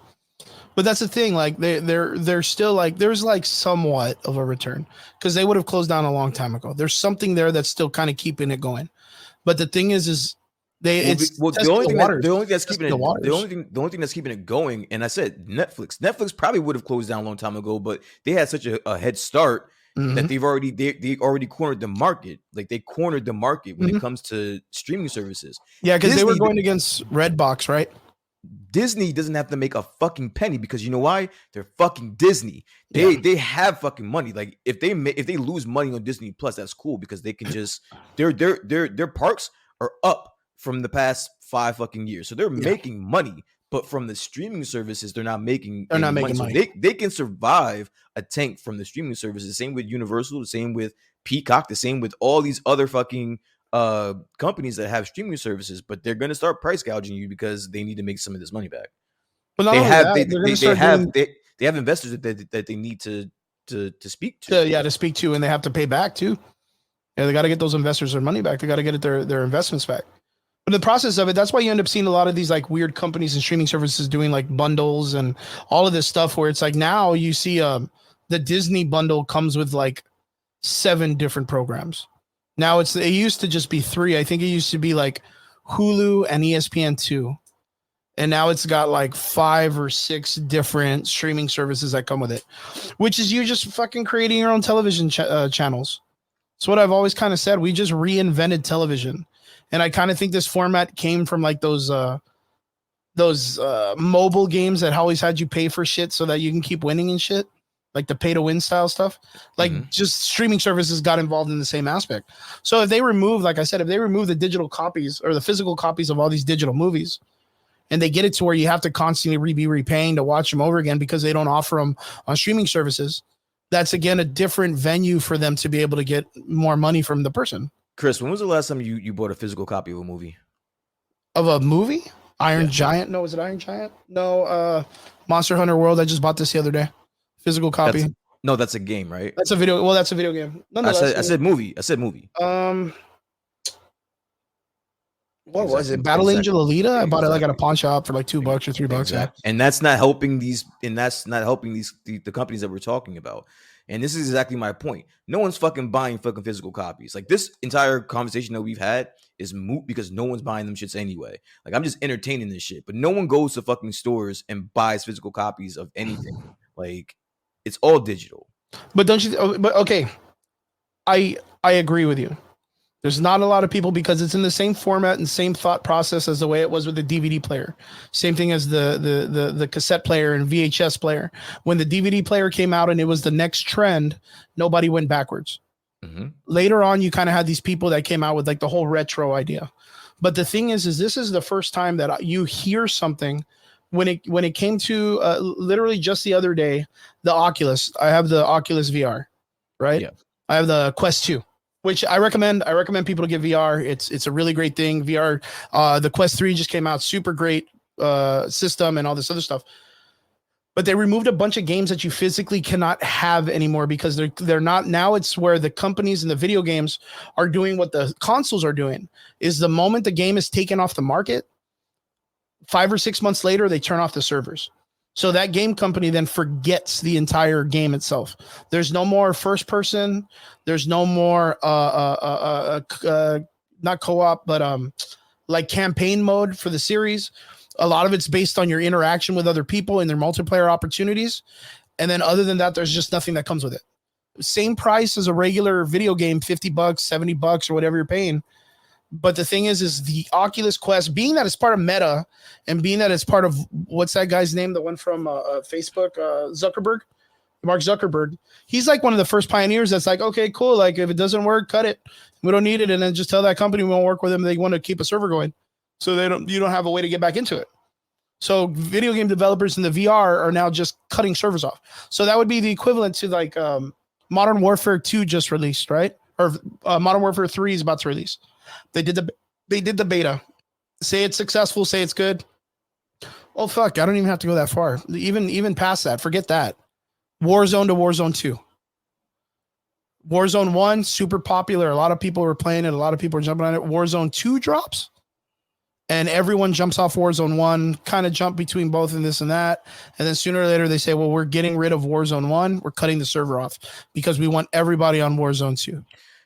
But that's the thing, like they're still like, there's like somewhat of a return, because they would have closed down a long time ago. There's something there that's still kind of keeping it going. But the thing is the only thing that's keeping it going, and I said Netflix probably would have closed down a long time ago, but they had such a head start that they already cornered the market. Like, they cornered the market when it comes to streaming services. Yeah, because they were going against Redbox, right? Disney doesn't have to make a fucking penny, because you know why? They're fucking Disney. They have fucking money. Like, if they lose money on Disney Plus, that's cool, because they can just their parks are up from the past 5 fucking years, so they're making money. But from the streaming services, they're not making money. So they can survive a tank from the streaming services. The same with Universal, the same with Peacock, the same with all these other fucking companies that have streaming services, but they're going to start price gouging you because they need to make some of this money back. But they have investors that they need to speak to. To speak to, and they have to pay back too. Yeah, they got to get those investors their money back. They got to get their investments back. But in the process of it, that's why you end up seeing a lot of these like weird companies and streaming services doing like bundles and all of this stuff, where it's like now you see the Disney bundle comes with like 7 different programs. Now it used to just be 3. I think it used to be like Hulu and ESPN2. And now it's got like 5 or 6 different streaming services that come with it, which is you just fucking creating your own television channels. It's what I've always kind of said. We just reinvented television. And I kind of think this format came from like those mobile games that always had you pay for shit so that you can keep winning and shit. like the pay to win style stuff. Like just streaming services got involved in the same aspect. So if they remove, like I said, if they remove the digital copies or the physical copies of all these digital movies, and they get it to where you have to constantly be repaying to watch them over again because they don't offer them on streaming services, that's again a different venue for them to be able to get more money from the person. Chris, when was the last time you bought a physical copy of a movie? Of a movie? Iron Giant? No, is it Iron Giant? No, Monster Hunter World. I just bought this the other day. Physical copy. That's a game, right? That's a video. Well, that's a video game. I said movie. What was it? Battle Angel Alita? I bought it like at a pawn shop for like $2 or $3. Exactly. Yeah. And that's not helping these the companies that we're talking about. And this is exactly my point. No one's fucking buying fucking physical copies. Like this entire conversation that we've had is moot because no one's buying them shits anyway. Like I'm just entertaining this shit, but no one goes to fucking stores and buys physical copies of anything. Like it's all digital. But don't you? But okay, I agree with you. There's not a lot of people because it's in the same format and same thought process as the way it was with the DVD player. Same thing as the cassette player and VHS player. When the DVD player came out and it was the next trend, nobody went backwards. Later on, you kind of had these people that came out with like the whole retro idea. But the thing is this is the first time that you hear something when it came to literally just the other day, the Oculus. I have the Oculus VR, right? Yeah. I have the Quest 2. Which I recommend people to get VR. It's a really great thing. VR, the Quest 3 just came out, super great system and all this other stuff. But they removed a bunch of games that you physically cannot have anymore because they're not. Now it's where the companies and the video games are doing what the consoles are doing. Is the moment the game is taken off the market, 5 or 6 months later, they turn off the servers. So that game company then forgets the entire game itself. There's no more first person. There's no more not co-op, but like campaign mode for the series. A lot of it's based on your interaction with other people and their multiplayer opportunities. And then other than that, there's just nothing that comes with it. Same price as a regular video game, $50, $70 or whatever you're paying. But the thing is the Oculus Quest, being that it's part of Meta and being that it's part of what's that guy's name? The one from Facebook, Mark Zuckerberg. He's like one of the first pioneers that's like, okay, cool. Like if it doesn't work, cut it. We don't need it. And then just tell that company we won't work with them. They want to keep a server going. So you don't have a way to get back into it. So video game developers in the VR are now just cutting servers off. So that would be the equivalent to like Modern Warfare 2 just released, right? Or Modern Warfare 3 is about to release. They did the beta. Say it's successful, say it's good. Oh fuck, I don't even have to go that far. Even past that, forget that. Warzone to Warzone 2. Warzone 1, super popular. A lot of people were playing it. A lot of people are jumping on it. Warzone 2 drops. And everyone jumps off Warzone 1, kind of jump between both and this and that. And then sooner or later they say, well, we're getting rid of Warzone 1. We're cutting the server off because we want everybody on Warzone 2.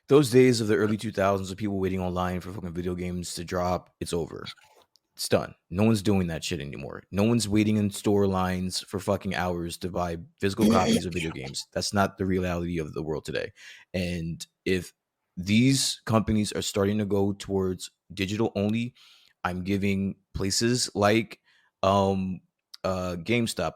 Those days of the early 2000s of people waiting online for fucking video games to drop, it's over. It's done. No one's doing that shit anymore. No one's waiting in store lines for fucking hours to buy physical copies of video games. That's not the reality of the world today. And if these companies are starting to go towards digital only, I'm giving places like GameStop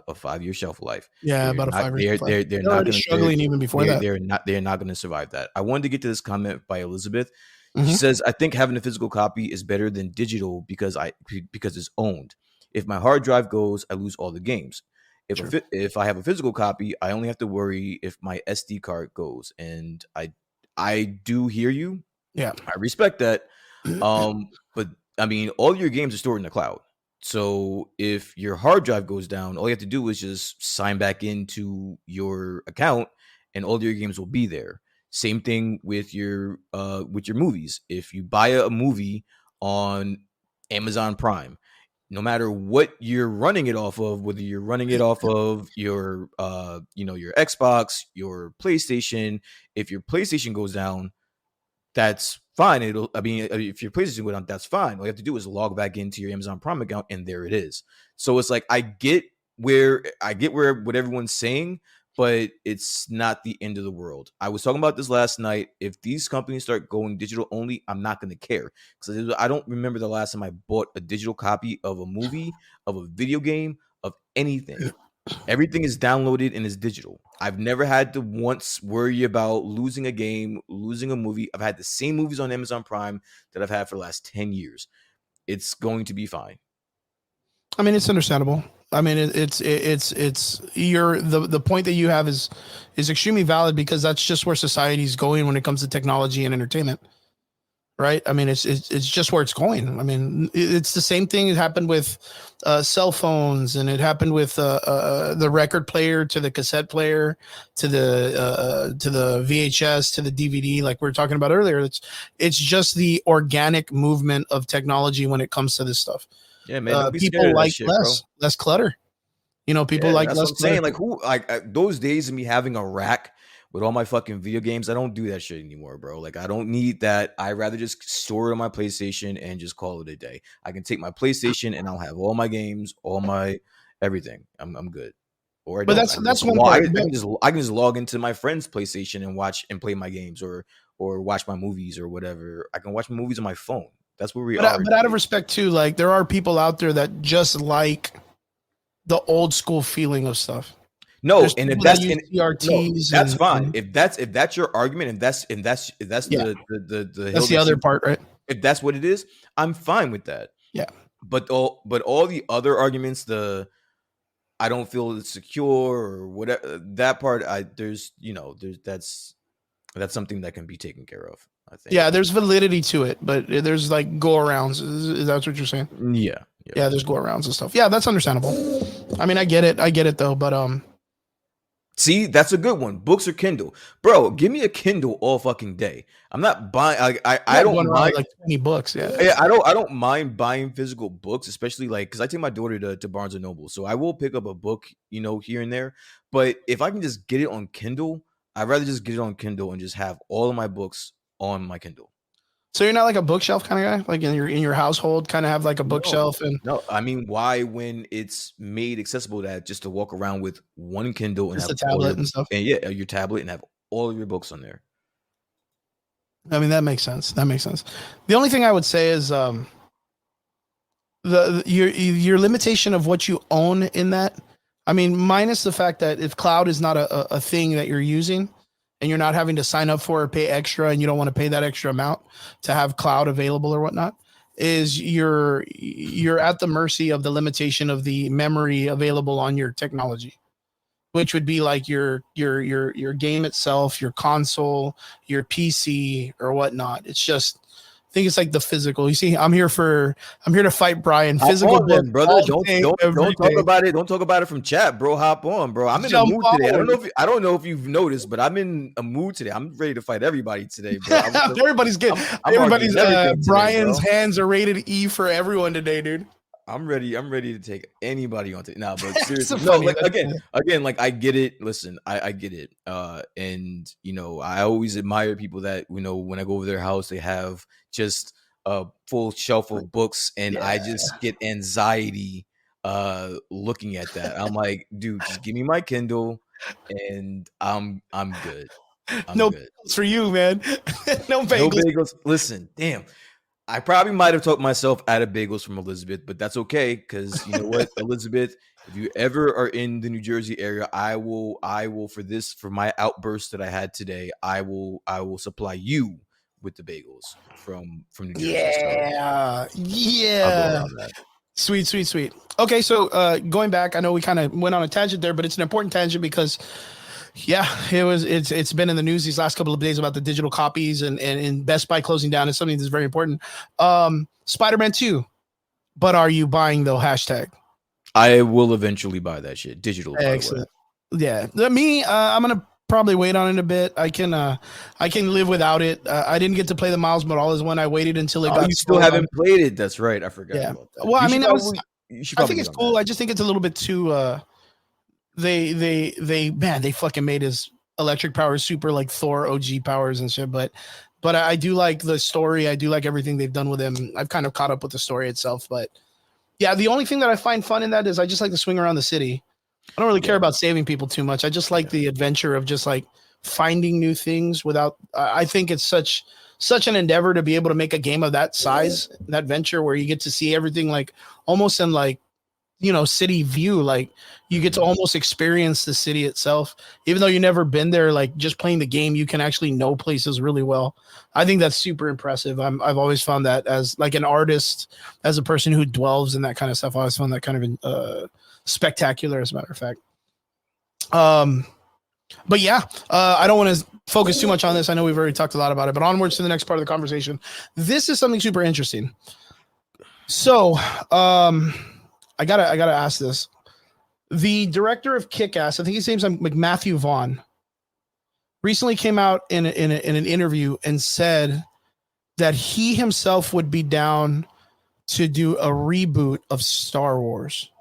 a 5-year shelf life. Yeah, about a 5-year shelf life. They're not going to struggling even before that. They're not going to survive that. I wanted to get to this comment by Elizabeth. She says, I think having a physical copy is better than digital because it's owned. If my hard drive goes, I lose all the games. If I have a physical copy, I only have to worry if my SD card goes. And I do hear you. Yeah. I respect that. But I mean, all your games are stored in the cloud. So if your hard drive goes down, all you have to do is just sign back into your account and all your games will be there. Same thing with your movies. If you buy a movie on Amazon Prime, no matter what you're running it off of, whether you're running it off of your your Xbox, your PlayStation, if your PlayStation goes down, that's fine. If your PlayStation goes down, that's fine. All you have to do is log back into your Amazon Prime account, and there it is. So it's like I get where what everyone's saying, but it's not the end of the world. I was talking about this last night. If these companies start going digital only, I'm not going to care because I don't remember the last time I bought a digital copy of a movie, of a video game, of anything. Everything is downloaded and is digital. I've never had to once worry about losing a game, losing a movie. I've had the same movies on Amazon Prime that I've had for the last 10 years. It's going to be fine. I mean, it's understandable. I mean, it's your the point that you have is extremely valid because that's just where society's going when it comes to technology and entertainment, right? I mean, it's just where it's going. I mean, it's the same thing that happened with cell phones, and it happened with the record player to the cassette player to the VHS to the DVD, like we were talking about earlier. It's just the organic movement of technology when it comes to this stuff. Yeah, man, don't be scared People of that like shit, bro. less clutter. You know, people Yeah, like that's what less I'm clutter. saying. Like, who, like, those days of me having a rack with all my fucking video games, I don't do that shit anymore, bro. Like, I don't need that. I'd rather just store it on my PlayStation and just call it a day. I can take my PlayStation and I'll have all my games, all my everything. I'm good. Or I But don't. that's one part. I can just log into my friend's PlayStation and watch and play my games or watch my movies or whatever. I can watch my movies on my phone. That's where we are. But out of respect too, like there are people out there that just like the old school feeling of stuff. No, There's and if people that's that use CRTs, that's fine. and If that's your argument, and that's yeah, the hill that's the that other you, part, right? if that's what it is, I'm fine with that. Yeah. But all the other arguments, the I don't feel it's secure or whatever, that part, there's that's something that can be taken care of, I think. Yeah, there's validity to it, but there's like go arounds. Is that what you're saying? Yeah. Yeah, there's go arounds and stuff. Yeah, that's understandable. I mean, I get it though, but See, that's a good one. Books or Kindle, bro. Give me a Kindle all fucking day. I'm not buying. I don't mind like 20 books. Yeah, I don't mind buying physical books, especially like because I take my daughter to Barnes and Noble, so I will pick up a book, here and there. But if I can just get it on Kindle, I'd rather just get it on Kindle and just have all of my books on my Kindle. so you're not like a bookshelf kind of guy, like in your household, kind of have like a bookshelf and No, I mean, why when it's made accessible that just to walk around with one Kindle and just have a tablet and stuff. and yeah, your tablet and have all of your books on there. I mean, that makes sense. That makes sense. The only thing I would say is your limitation of what you own in that. I mean, minus the fact that if cloud is not a thing that you're using and you're not having to sign up for or pay extra and you don't want to pay that extra amount to have cloud available or whatnot, is you're at the mercy of the limitation of the memory available on your technology, which would be like your game itself, your console, your PC or whatnot. It's just, I think it's like the physical. You see, I'm here to fight Brian. Physical Hop on, book, then, brother. Don't talk day. about it. Don't talk about it from chat, bro. Hop on, bro. I'm in a mood today. I don't know if you've noticed, but I'm in a mood today. I'm ready to fight everybody today, bro. Everybody's good. Everybody's Brian's today, hands are rated E for everyone today, dude. I'm ready to take anybody on today. Nah, but seriously, no, like again, like I get it. Listen, I get it. And I always admire people that when I go over their house, they have just a full shelf of books, and I just get anxiety looking at that. I'm like, dude, just give me my Kindle, and I'm good. No good. Bagels for you, man. No bagels. No bagels. Listen, damn. I probably might have talked myself out of bagels from Elizabeth, but that's okay because you know what, Elizabeth, if you ever are in the New Jersey area, I will for my outburst that I had today, I will supply you with the bagels from New Jersey. Yeah, so yeah. Sweet. Okay, so going back, I know we kind of went on a tangent there, but it's an important tangent because it's been in the news these last couple of days about the digital copies and Best Buy closing down. It's something that's very important. Spiderman 2, but are you buying though? Hashtag. I will eventually buy that shit digital. Excellent. Yeah, me, I'm gonna probably wait on it a bit. I can live without it. I didn't get to play the Miles Morales one. I waited until it got. You still haven't played it. That's right. I forgot. Yeah. About that. Well, I mean, I think it's cool. I just think it's a little bit too. They fucking made his electric powers super like Thor OG powers and shit, but I do like the story. I do like everything they've done with him. I've kind of caught up with the story itself, but yeah, the only thing that I find fun in that is I just like to swing around the city. I don't really care about saving people too much. I just like the adventure of just like finding new things without. I think it's such an endeavor to be able to make a game of that size, that venture where you get to see everything like almost in like city view. Like you get to almost experience the city itself, even though you never been there. Like just playing the game, you can actually know places really well. I think that's super impressive. I've always found that as like an artist, as a person who dwells in that kind of stuff, I always found that kind of spectacular, as a matter of fact. But yeah, I don't want to focus too much on this. I know we've already talked a lot about it, but onwards to the next part of the conversation. This is something super interesting. So, I gotta ask this. The director of Kick-Ass, I think his name's like Matthew Vaughn, recently came out in an interview and said that he himself would be down to do a reboot of Star Wars,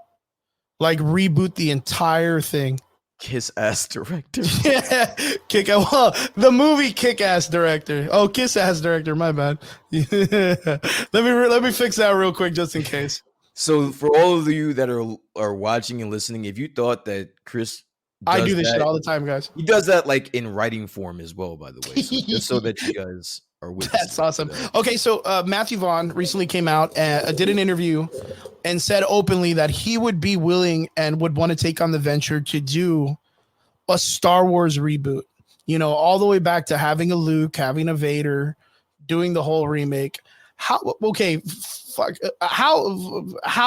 like reboot the entire thing. Kiss-ass director. Yeah, Kick-Ass. Well, the movie Kick-Ass director. Oh, Kiss-Ass director. My bad. Let me fix that real quick, just in case. So, for all of you that are watching and listening, if you thought that Chris, I do this shit all the time, guys. He does that like in writing form as well, by the way. So just so that you guys are with. That's awesome. Okay, so Matthew Vaughn recently came out and did an interview and said openly that he would be willing and would want to take on the venture to do a Star Wars reboot. All the way back to having a Luke, having a Vader, doing the whole remake. How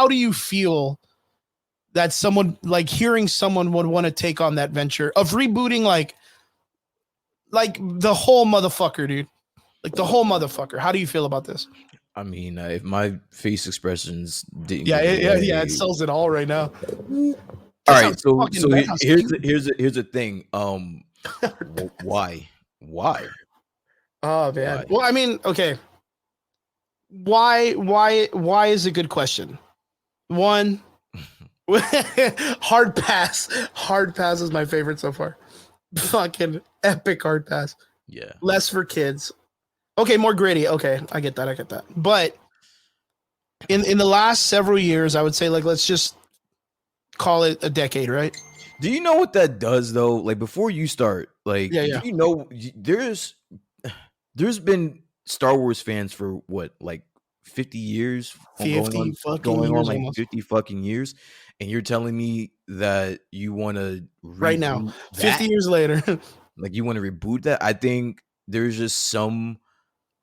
do you feel that someone, like, hearing someone would want to take on that venture of rebooting like the whole motherfucker, dude? Like the whole motherfucker. How do you feel about this? I mean, if my face expressions didn't, it sells it all right now. All right, so here's the thing. Why? Oh man. Why? Well, I mean, okay. Why is a good question. One, hard pass. Hard pass is my favorite so far. Fucking epic hard pass. Yeah. Less for kids. Okay, more gritty. Okay, I get that. But in the last several years, I would say, like, let's just call it a decade, right? Do you know what that does though? Like, before you start, like, yeah. Do you know there's been Star Wars fans for what, like 50 years? 50 going on like almost. 50 fucking years. And you're telling me that you want to right now, 50 years later, like you want to reboot that? I think there's just some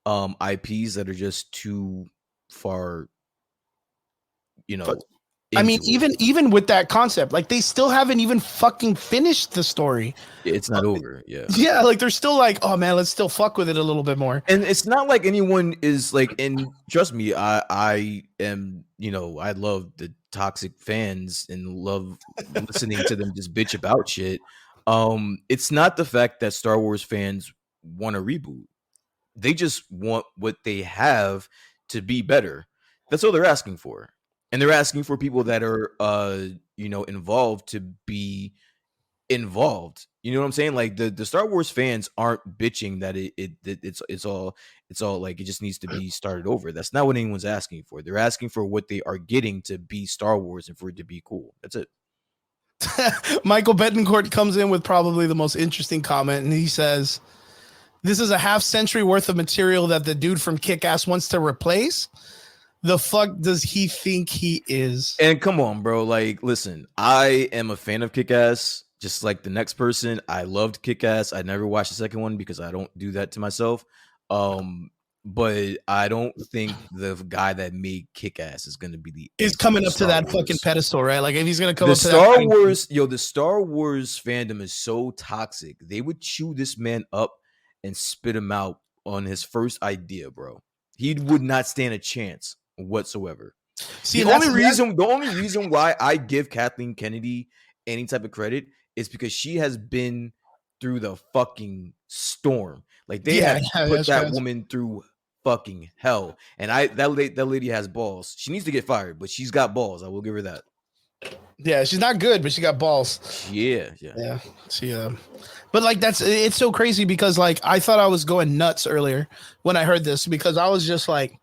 IPs that are just too far, I mean, even with that concept, like, they still haven't even fucking finished the story. It's not over. Yeah. Yeah, like, they're still like, oh man, let's still fuck with it a little bit more. And it's not like anyone is like, and trust me, I am, I love the toxic fans and love listening to them just bitch about shit. It's not the fact that Star Wars fans want a reboot. They just want what they have to be better. That's all they're asking for. And they're asking for people that are, involved to be involved. You know what I'm saying? Like the Star Wars fans aren't bitching that it's all like it just needs to be started over. That's not what anyone's asking for. They're asking for what they are getting to be Star Wars and for it to be cool. That's it. Michael Betancourt comes in with probably the most interesting comment, and he says, "This is a half century worth of material that the dude from Kick-Ass wants to replace. The fuck does he think he is?" And come on, bro. Like, listen, I am a fan of Kick-Ass, just like the next person. I loved Kick-Ass. I never watched the second one because I don't do that to myself. But I don't think the guy that made Kick-Ass is going to be is coming up to that fucking pedestal, right? Like, if he's going to come up to Star Wars, the Star Wars fandom is so toxic. They would chew this man up and spit him out on his first idea, bro. He would not stand a chance whatsoever. See, the only reason why I give Kathleen Kennedy any type of credit is because she has been through the fucking storm. Like, they have put that woman through fucking hell. And that lady has balls. She needs to get fired, but she's got balls. I will give her that. Yeah, she's not good, but she got balls. Yeah. She but like, it's so crazy because, like, I thought I was going nuts earlier when I heard this, because I was just like,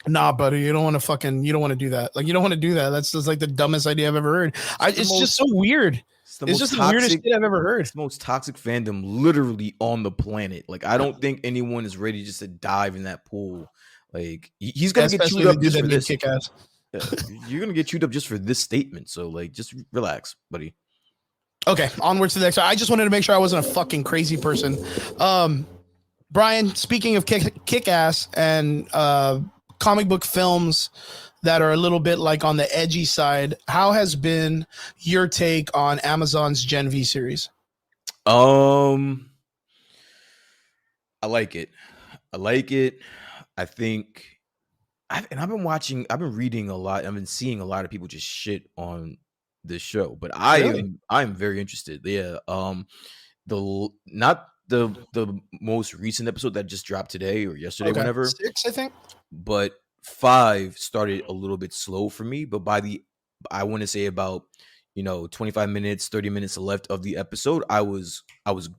nah, buddy, you don't want to do that. Like, you don't want to do that. That's just like the dumbest idea I've ever heard. It's just so weird. It's just the weirdest shit I've ever heard. It's the most toxic fandom literally on the planet. Like, I don't think anyone is ready just to dive in that pool. Like, he's gonna get chewed up just for this. Kick-Ass. Yeah, you're gonna get chewed up just for this statement. So like, just relax, buddy. Okay, onwards to the next. I just wanted to make sure I wasn't a fucking crazy person. Brian, speaking of kick ass and comic book films that are a little bit like on the edgy side, how has been your take on Amazon's Gen V series? I like it. I like it. I think I've been reading a lot. I've been seeing a lot of people just shit on this show, but Really? I'm very interested. Yeah. The not the most recent episode that just dropped today or yesterday, Okay, whenever, 6, I think. but 5 started a little bit slow for me. But I want to say about 25 minutes, 30 minutes left of the episode, I was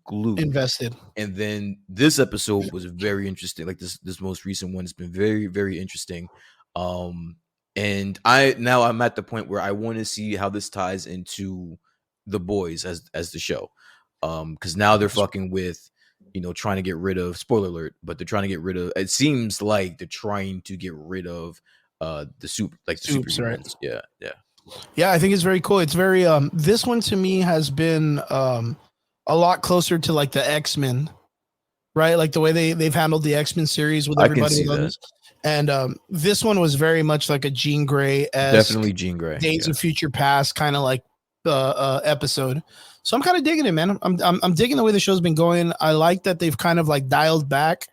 glued. Invested. And then this episode was very interesting. Like this most recent one has been very, very interesting. And I'm at the point where I want to see how this ties into The Boys as the show. Because now they're fucking with, trying to get rid of, spoiler alert, but they're trying to get rid of, it seems like they're trying to get rid of the Soups, right? superhumans. Yeah, yeah. Yeah, I think it's very cool. It's very this one to me has been a lot closer to like the X-Men, right? Like the way they've handled the X-Men series with I can everybody see with that. others. And this one was very much like a Jean Grey Definitely Jean Grey. Days of Future Past kind of like episode. So I'm kind of digging it, man. I'm digging the way the show's been going. I like that they've kind of like dialed back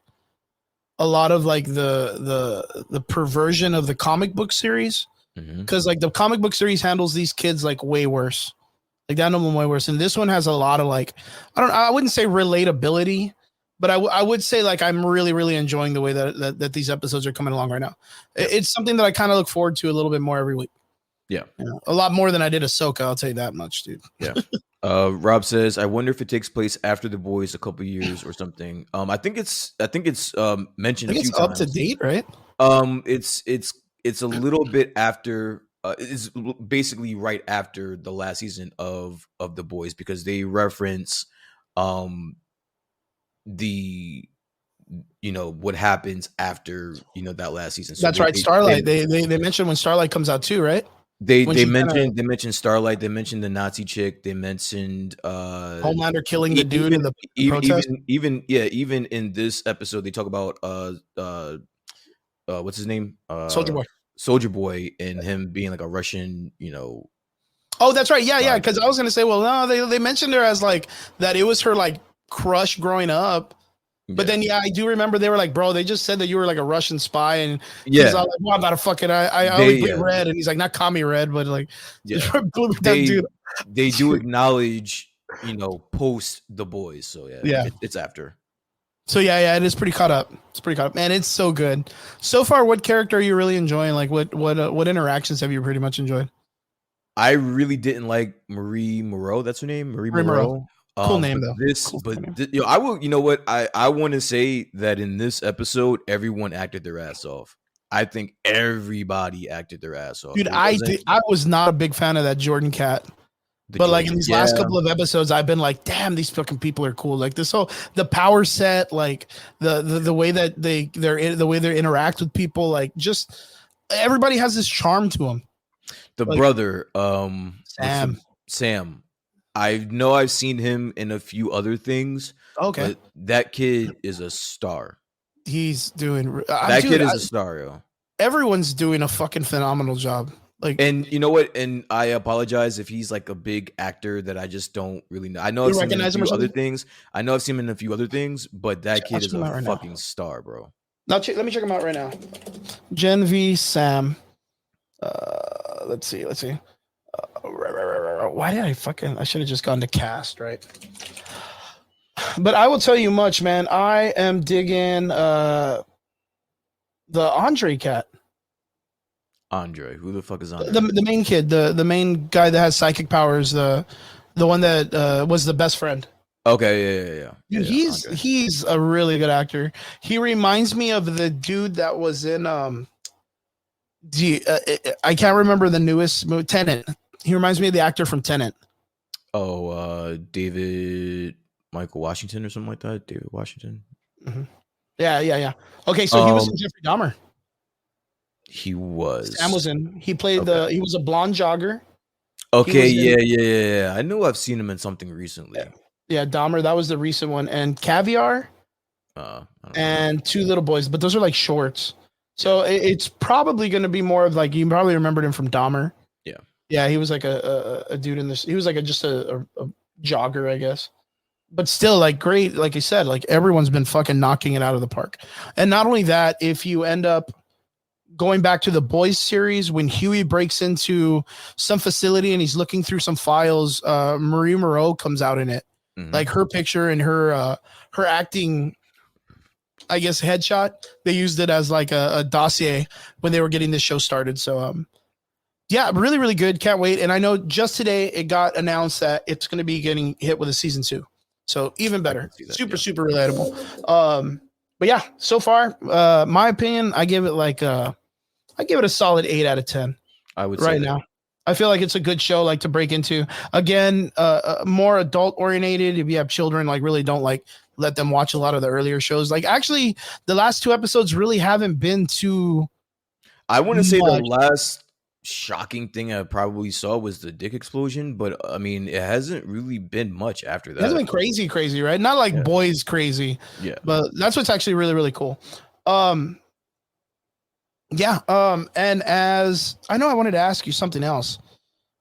a lot of like the perversion of the comic book series, because like the comic book series handles these kids like way worse. Like that one way worse. And this one has a lot of like, I wouldn't say relatability, but I would say like I'm really, really enjoying the way that these episodes are coming along right now. Yeah. It's something that I kind of look forward to a little bit more every week. Yeah. A lot more than I did Ahsoka. I'll tell you that much, dude. Yeah. Rob says, I wonder if it takes place after The Boys a couple years or something. I think it's mentioned a few times. Up to date, right? It's a little bit after. It's basically right after the last season of The Boys, because they reference the what happens after that last season. So that's right. Starlight. They mentioned when Starlight comes out too, right? They mentioned Starlight. They mentioned the Nazi chick. They mentioned Homelander killing the dude in the protest. Even in this episode, they talk about what's his name? Soldier Boy, and him being like a Russian, Oh, that's right. Yeah. Because I was gonna say, well, no, they mentioned her as like that. It was her like crush growing up. But then, I do remember they were like, bro, they just said that you were like a Russian spy. And he's like, well, I'm not a fucking, I only bleed red. And he's like, not commie red, but like, they do acknowledge, post The Boys. So it's after. So it is pretty caught up. It's pretty caught up, man. It's so good. So far, what character are you really enjoying? Like what interactions have you pretty much enjoyed? I really didn't like Marie Moreau. That's her name. Marie Moreau. Cool name though. I will. You know what? I want to say that in this episode, everyone acted their ass off. I think everybody acted their ass off. Dude, I was not a big fan of that Jordan cat. But like in these last couple of episodes, I've been like, damn, these fucking people are cool. Like this whole the power set, like the way that they interact with people, like just everybody has this charm to them. The brother, Sam. I know I've seen him in a few other things. Okay. But that kid is a star. He's doing that kid is a star, yo. Everyone's doing a fucking phenomenal job. Like, and you know what? And I apologize if he's like a big actor that I just don't really know. I know I've seen him in a few other things. But that kid is a fucking star, bro. Now let me check him out right now. Gen V Sam. Let's see. Why did I should have just gone to cast, right? But I will tell you much, man. I am digging the Andre cat. Andre, who the fuck is Andre? The main kid, the main guy that has psychic powers, the one that was the best friend. Okay, yeah. Dude, he's a really good actor. He reminds me of the dude that was in I can't remember the newest movie, Tenet. He reminds me of the actor from Tenet. Oh, David Michael Washington or something like that. David Washington. Mm-hmm. Yeah. Okay, so he was in Jeffrey Dahmer. He Sam was was. in. He played Okay. he was a blonde jogger. He Okay, was in, yeah. I know I've seen him in something yeah, recently. yeah, Dahmer. That was the recent one, and Caviar I don't know. and Two Little Boys, but those are like shorts. Yeah, So it's probably going to be more of like you probably remembered him from Dahmer. yeah. Yeah, he was like a dude in this. He was like just a jogger, I guess. But still, like great, like I said, like everyone's been fucking knocking it out of the park. And not only that, if you end up going back to the Boys series, when Huey breaks into some facility and he's looking through some files, Marie Moreau comes out in it, Hmm. like her picture and her acting, I guess, headshot. They used it as like a dossier when they were getting this show started. So yeah, really, really good. Can't wait. And I know just today it got announced that it's going to be getting hit with a season 2. So even I can better. see that. Super, Yeah, super relatable. But yeah, so far, my opinion, I give it a solid 8 out of 10 I would say right that. now. I feel like it's a good show, like to break into. Again, more adult orientated. If you have children, like really don't like let them watch a lot of the earlier shows. Like actually, the last 2 episodes really haven't been too I want to say the much. last shocking thing I probably saw was the dick explosion, but I mean, it hasn't really been much after It hasn't that. been crazy, crazy, right? Not like Yeah, boys crazy, yeah. but that's what's actually really, really cool. Um, yeah. And as I know, I wanted to ask you something else,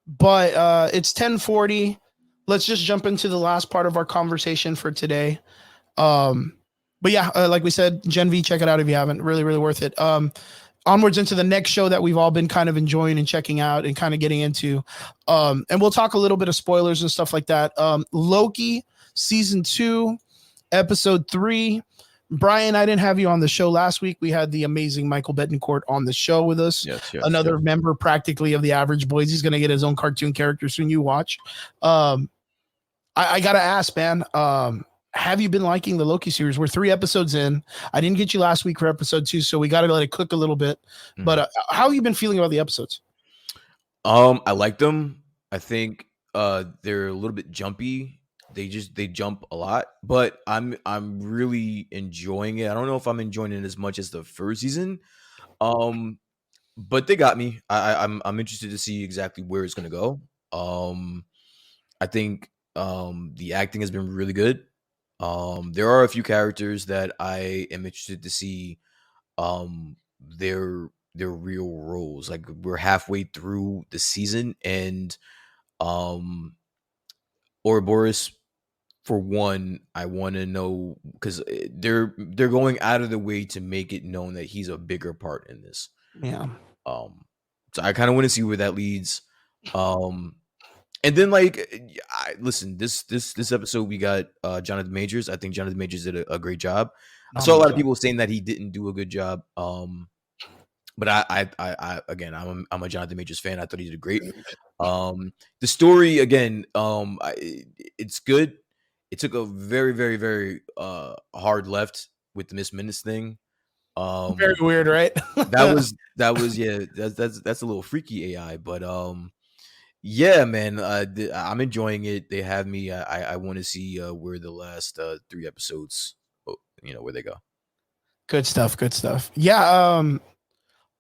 but it's 10:40. Let's just jump into the last part of our conversation for today. Um, but yeah, like we said, Gen V, check it out if you haven't. Really, really worth it. Onwards into the next show that we've all been kind of enjoying and checking out and kind of getting into. And we'll talk a little bit of spoilers and stuff like that. Loki season 2, episode 3. Brian, I didn't have you on the show last week. We had the amazing Michael Betancourt on the show with us. Yes. Another member practically of the Average Boys. He's going to get his own cartoon character soon. You watch. I got to ask, man, have you been liking the Loki series? We're 3 episodes in. I didn't get you last week for episode 2, so we got to let it cook a little bit. But Mhm. how have you been feeling about the episodes? I like them. I think they're a little bit jumpy. They jump a lot, but I'm really enjoying it. I don't know if I'm enjoying it as much as the first season. Um, but they got me. I'm interested to see exactly where it's gonna go. Um, I think the acting has been really good. There are a few characters that I am interested to see their real roles. Like we're halfway through the season, and um Ouroboros, for one, I want to know because they're going out of the way to make it known that he's a bigger part in this. Yeah. Um, so I kind of want to see where that leads. Um, and then listen, this episode we got Jonathan Majors. I think Jonathan Majors did a great job. I saw a Phenomenal lot of job. people saying that he didn't do a good job. But I again, I'm a Jonathan Majors fan. I thought he did great. The story again, it's good. It took a very, very, very hard left with the Miss Minutes thing. Very weird, right? That was yeah. That's a little freaky AI, but yeah, man. I'm enjoying it. They have me. I want to see where the last 3 episodes, where they go. Good stuff. Good stuff. Yeah.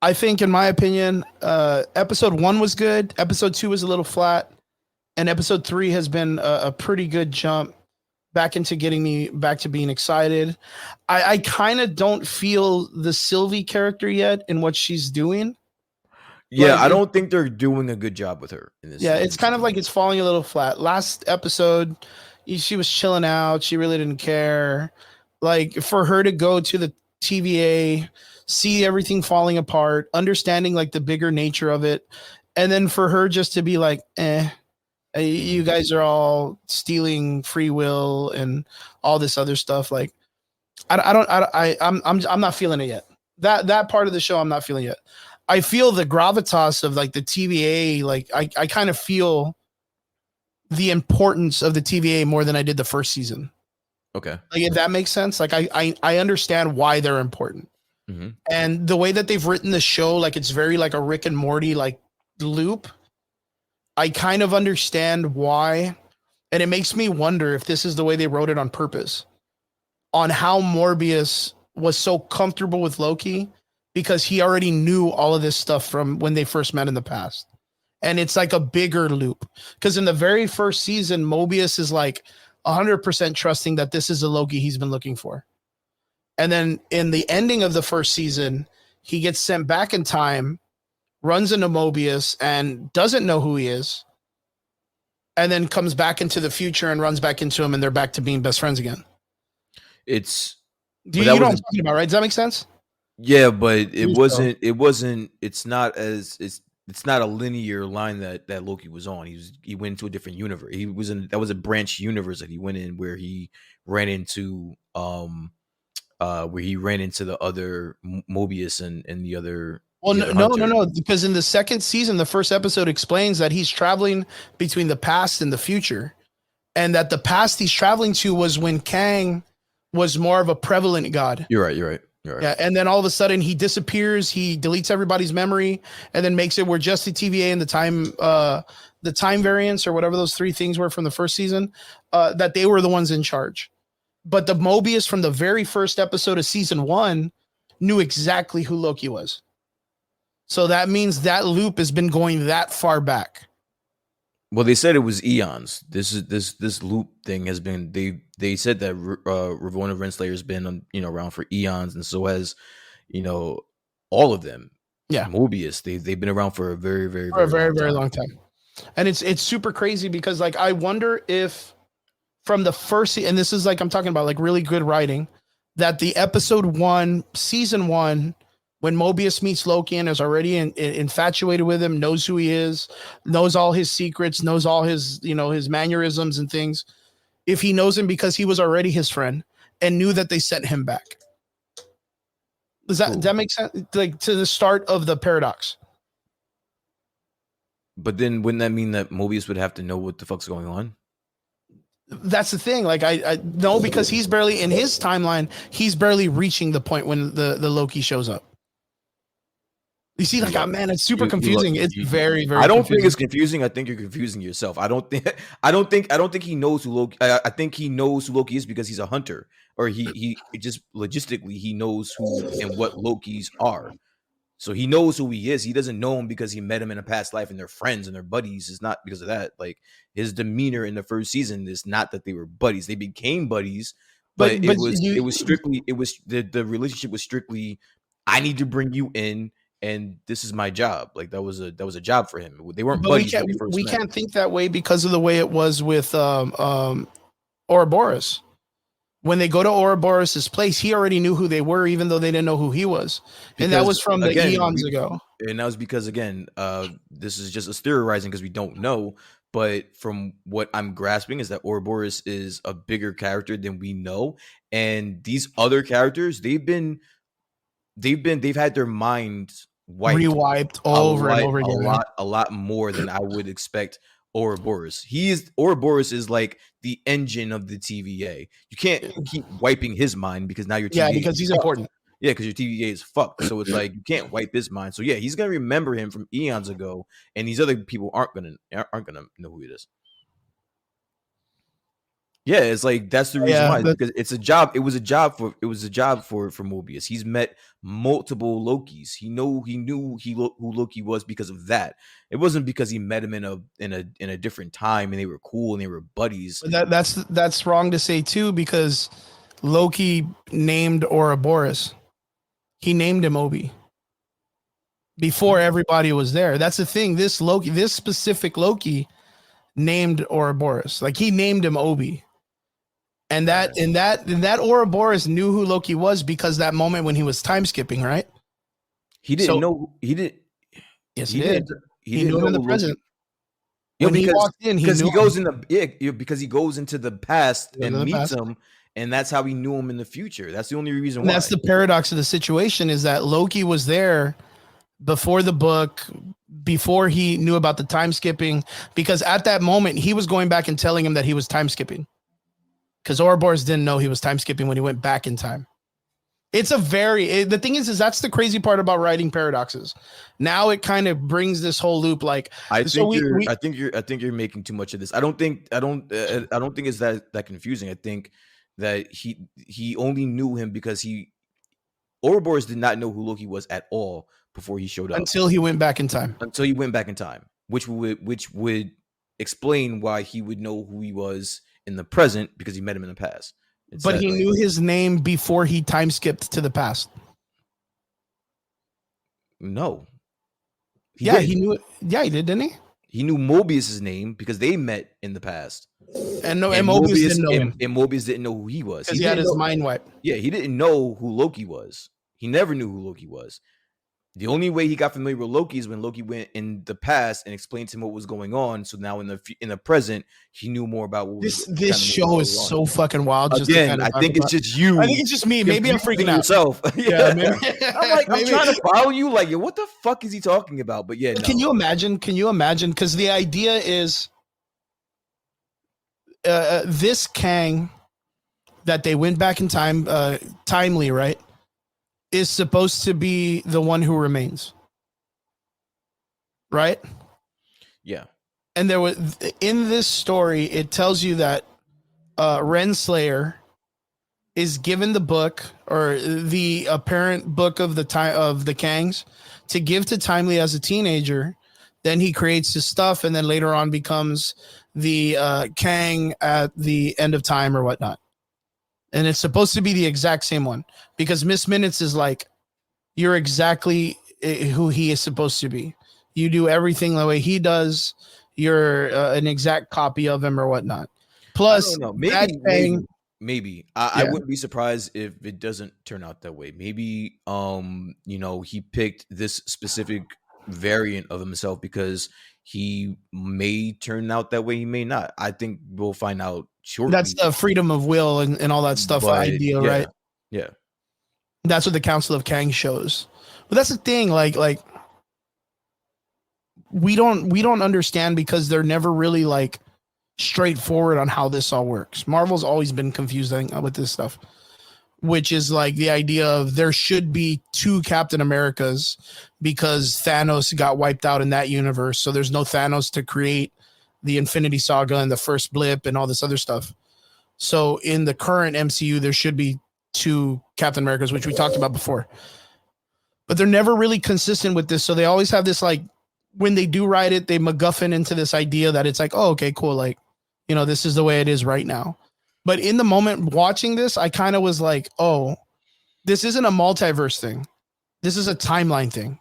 I think, in my opinion, episode 1 was good. Episode 2 was a little flat, and episode 3 has been a pretty good jump back into getting me back to being excited. I kind of don't feel the Sylvie character yet in what she's doing. Yeah, Like, I don't think they're doing a good job with her in this yeah, it's kind of season. like it's falling a little flat. Last episode, she was chilling out. She really didn't care. Like for her to go to the TVA, see everything falling apart, understanding like the bigger nature of it, and then for her just to be like, you Mhm. guys are all stealing free will and all this other stuff. Like, I don't, I'm not feeling it yet. That part of the show, I'm not feeling yet. I feel the gravitas of like the TVA. Like, I kind of feel the importance of the TVA more than I did the first season. Okay. Like, if that makes sense. Like, I understand why they're important, Hmm. and the way that they've written the show, like it's very like a Rick and Morty like loop. I kind of understand why, and it makes me wonder if this is the way they wrote it on purpose, on how Morbius was so comfortable with Loki because he already knew all of this stuff from when they first met in the past. And it's like a bigger loop because in the very first season, Mobius is like 100% trusting that this is the Loki he's been looking for. And then in the ending of the first season, he gets sent back in time, runs into Mobius and doesn't know who he is, and then comes back into the future and runs back into him, and they're back to being best friends again. It's you know what I'm talking about, right? Does that make sense? Yeah, but it wasn't. It wasn't. It's not as it's not a linear line that Loki was on. He went into a different universe. He was in that was a branch universe that he went in where he ran into the other Mobius and the other. Well, the other no, because in the second season, the first episode explains that he's traveling between the past and the future, and that the past he's traveling to was when Kang was more of a prevalent god. You're right. You're right. You're right. Yeah, and then all of a sudden he disappears. He deletes everybody's memory, and then makes it where just the TVA and the time variance or whatever those three things were from the first season, that they were the ones in charge. But the Mobius from the very first episode of season 1 knew exactly who Loki was. So that means that loop has been going that far back. Well, they said it was eons. This loop thing has been. They said that Ravonna Renslayer has been around for eons, and so has all of them. Yeah, Mobius. They've been around for a very long time. And it's super crazy because like I wonder if from the first, and this is like I'm talking about like really good writing, that the episode 1, season 1, when Mobius meets Loki and is already infatuated with him, knows who he is, knows all his secrets, knows all his his mannerisms and things. If he knows him because he was already his friend and knew that they sent him back. Does that make sense? Like to the start of the paradox. But then wouldn't that mean that Mobius would have to know what the fuck's going on? That's the thing. Like I know because he's barely in his timeline. He's barely reaching the point when the Loki shows up. You see, like, man, it's super confusing. It's very, very. I don't think it's confusing. I think you're confusing yourself. I don't think he knows who Loki. I think he knows who Loki is because he's a hunter, or he just logistically he knows who and what Lokis are. So he knows who he is. He doesn't know him because he met him in a past life and they're friends and they're buddies. It's not because of that. Like his demeanor in the first season is not that they were buddies. They became buddies, but it was strictly the relationship was strictly I need to bring you in. And this is my job. Like that was a job for him. They weren't buddies. We can't think that way because of the way it was with Ouroboros. When they go to Ouroboros' place, he already knew who they were, even though they didn't know who he was. And that was from the eons ago. And that was because, again, this is just us theorizing because we don't know. But from what I'm grasping is that Ouroboros is a bigger character than we know. And these other characters, they've had their minds rewiped over and over again. A lot more than I would expect Ouroboros. Ouroboros is like the engine of the TVA. You can't keep wiping his mind because now your TVA because he's important. Yeah, because your TVA is fucked. So it's like you can't wipe his mind. So yeah, he's gonna remember him from eons ago, and these other people aren't gonna know who he is. Yeah, it's like that's the reason why, because it's a job. It was a job for Mobius. He's met multiple Lokis. He knew who Loki was because of that. It wasn't because he met him in a different time and they were cool and they were buddies. That's wrong to say too, because Loki named Ouroboros. He named him Obi before everybody was there. That's the thing. This specific Loki named Ouroboros. Like he named him Obi. And that Ouroboros knew who Loki was because that moment when he was time skipping, right? He didn't know. He did. Yes, he did. He knew him in the present. Yeah, when he walked in, because he goes because he goes into the past and meets him, and that's how he knew him in the future. That's the only reason why. That's the paradox of the situation, is that Loki was there before the book, before he knew about the time skipping, because at that moment he was going back and telling him that he was time skipping. Because Ouroboros didn't know he was time skipping when he went back in time. It's the thing is that's the crazy part about writing paradoxes. Now it kind of brings this whole loop. Like I think you're making too much of this. I don't think it's that confusing. I think that he only knew him because Ouroboros did not know who Loki was at all before he showed up. Until he went back in time. Until he went back in time, which would explain why he would know who he was in the present because he met him in the past. But he knew his name before he time skipped to the past. No. He knew it. Yeah, he did, didn't he? He knew Mobius's name because they met in the past. And Mobius didn't know him. And Mobius didn't know who he was. Because he had his mind wiped. Yeah, he didn't know who Loki was. He never knew who Loki was. The only way he got familiar with Loki is when Loki went in the past and explained to him what was going on. So now in the present, he knew more about what this show is so fucking wild. Again, I think it's just you. I think it's just me. Maybe I'm freaking out. Yourself. Yeah, maybe. I'm trying to follow you. Like, what the fuck is he talking about? But yeah, no. Can you imagine? Because the idea is this Kang that they went back in time, timely, right? Is supposed to be the one who remains, right? Yeah. And there was in this story, it tells you that Renslayer is given the book or the apparent book of the time of the Kangs to give to Timely as a teenager. Then he creates his stuff, and then later on becomes the Kang at the end of time or whatnot. And it's supposed to be the exact same one because Miss Minutes is like, you're exactly who he is supposed to be. You do everything the way he does. You're an exact copy of him or whatnot. Plus, maybe. I wouldn't be surprised if it doesn't turn out that way. Maybe, he picked this specific variant of himself because he may turn out that way. He may not. I think we'll find out shortly. That's the freedom of will and all that stuff idea, right? Yeah. That's what the Council of Kang shows. But that's the thing, like we don't understand because they're never really like straightforward on how this all works. Marvel's always been confusing with this stuff, which is like the idea of there should be two Captain Americas because Thanos got wiped out in that universe. So there's no Thanos to create the Infinity Saga and the first blip and all this other stuff. So in the current MCU, there should be two Captain Americas, which we talked about before. But they're never really consistent with this. So they always have this, like, when they do write it, they MacGuffin into this idea that it's like, oh, okay, cool. Like, this is the way it is right now. But in the moment watching this, I kind of was like, oh, this isn't a multiverse thing. This is a timeline thing.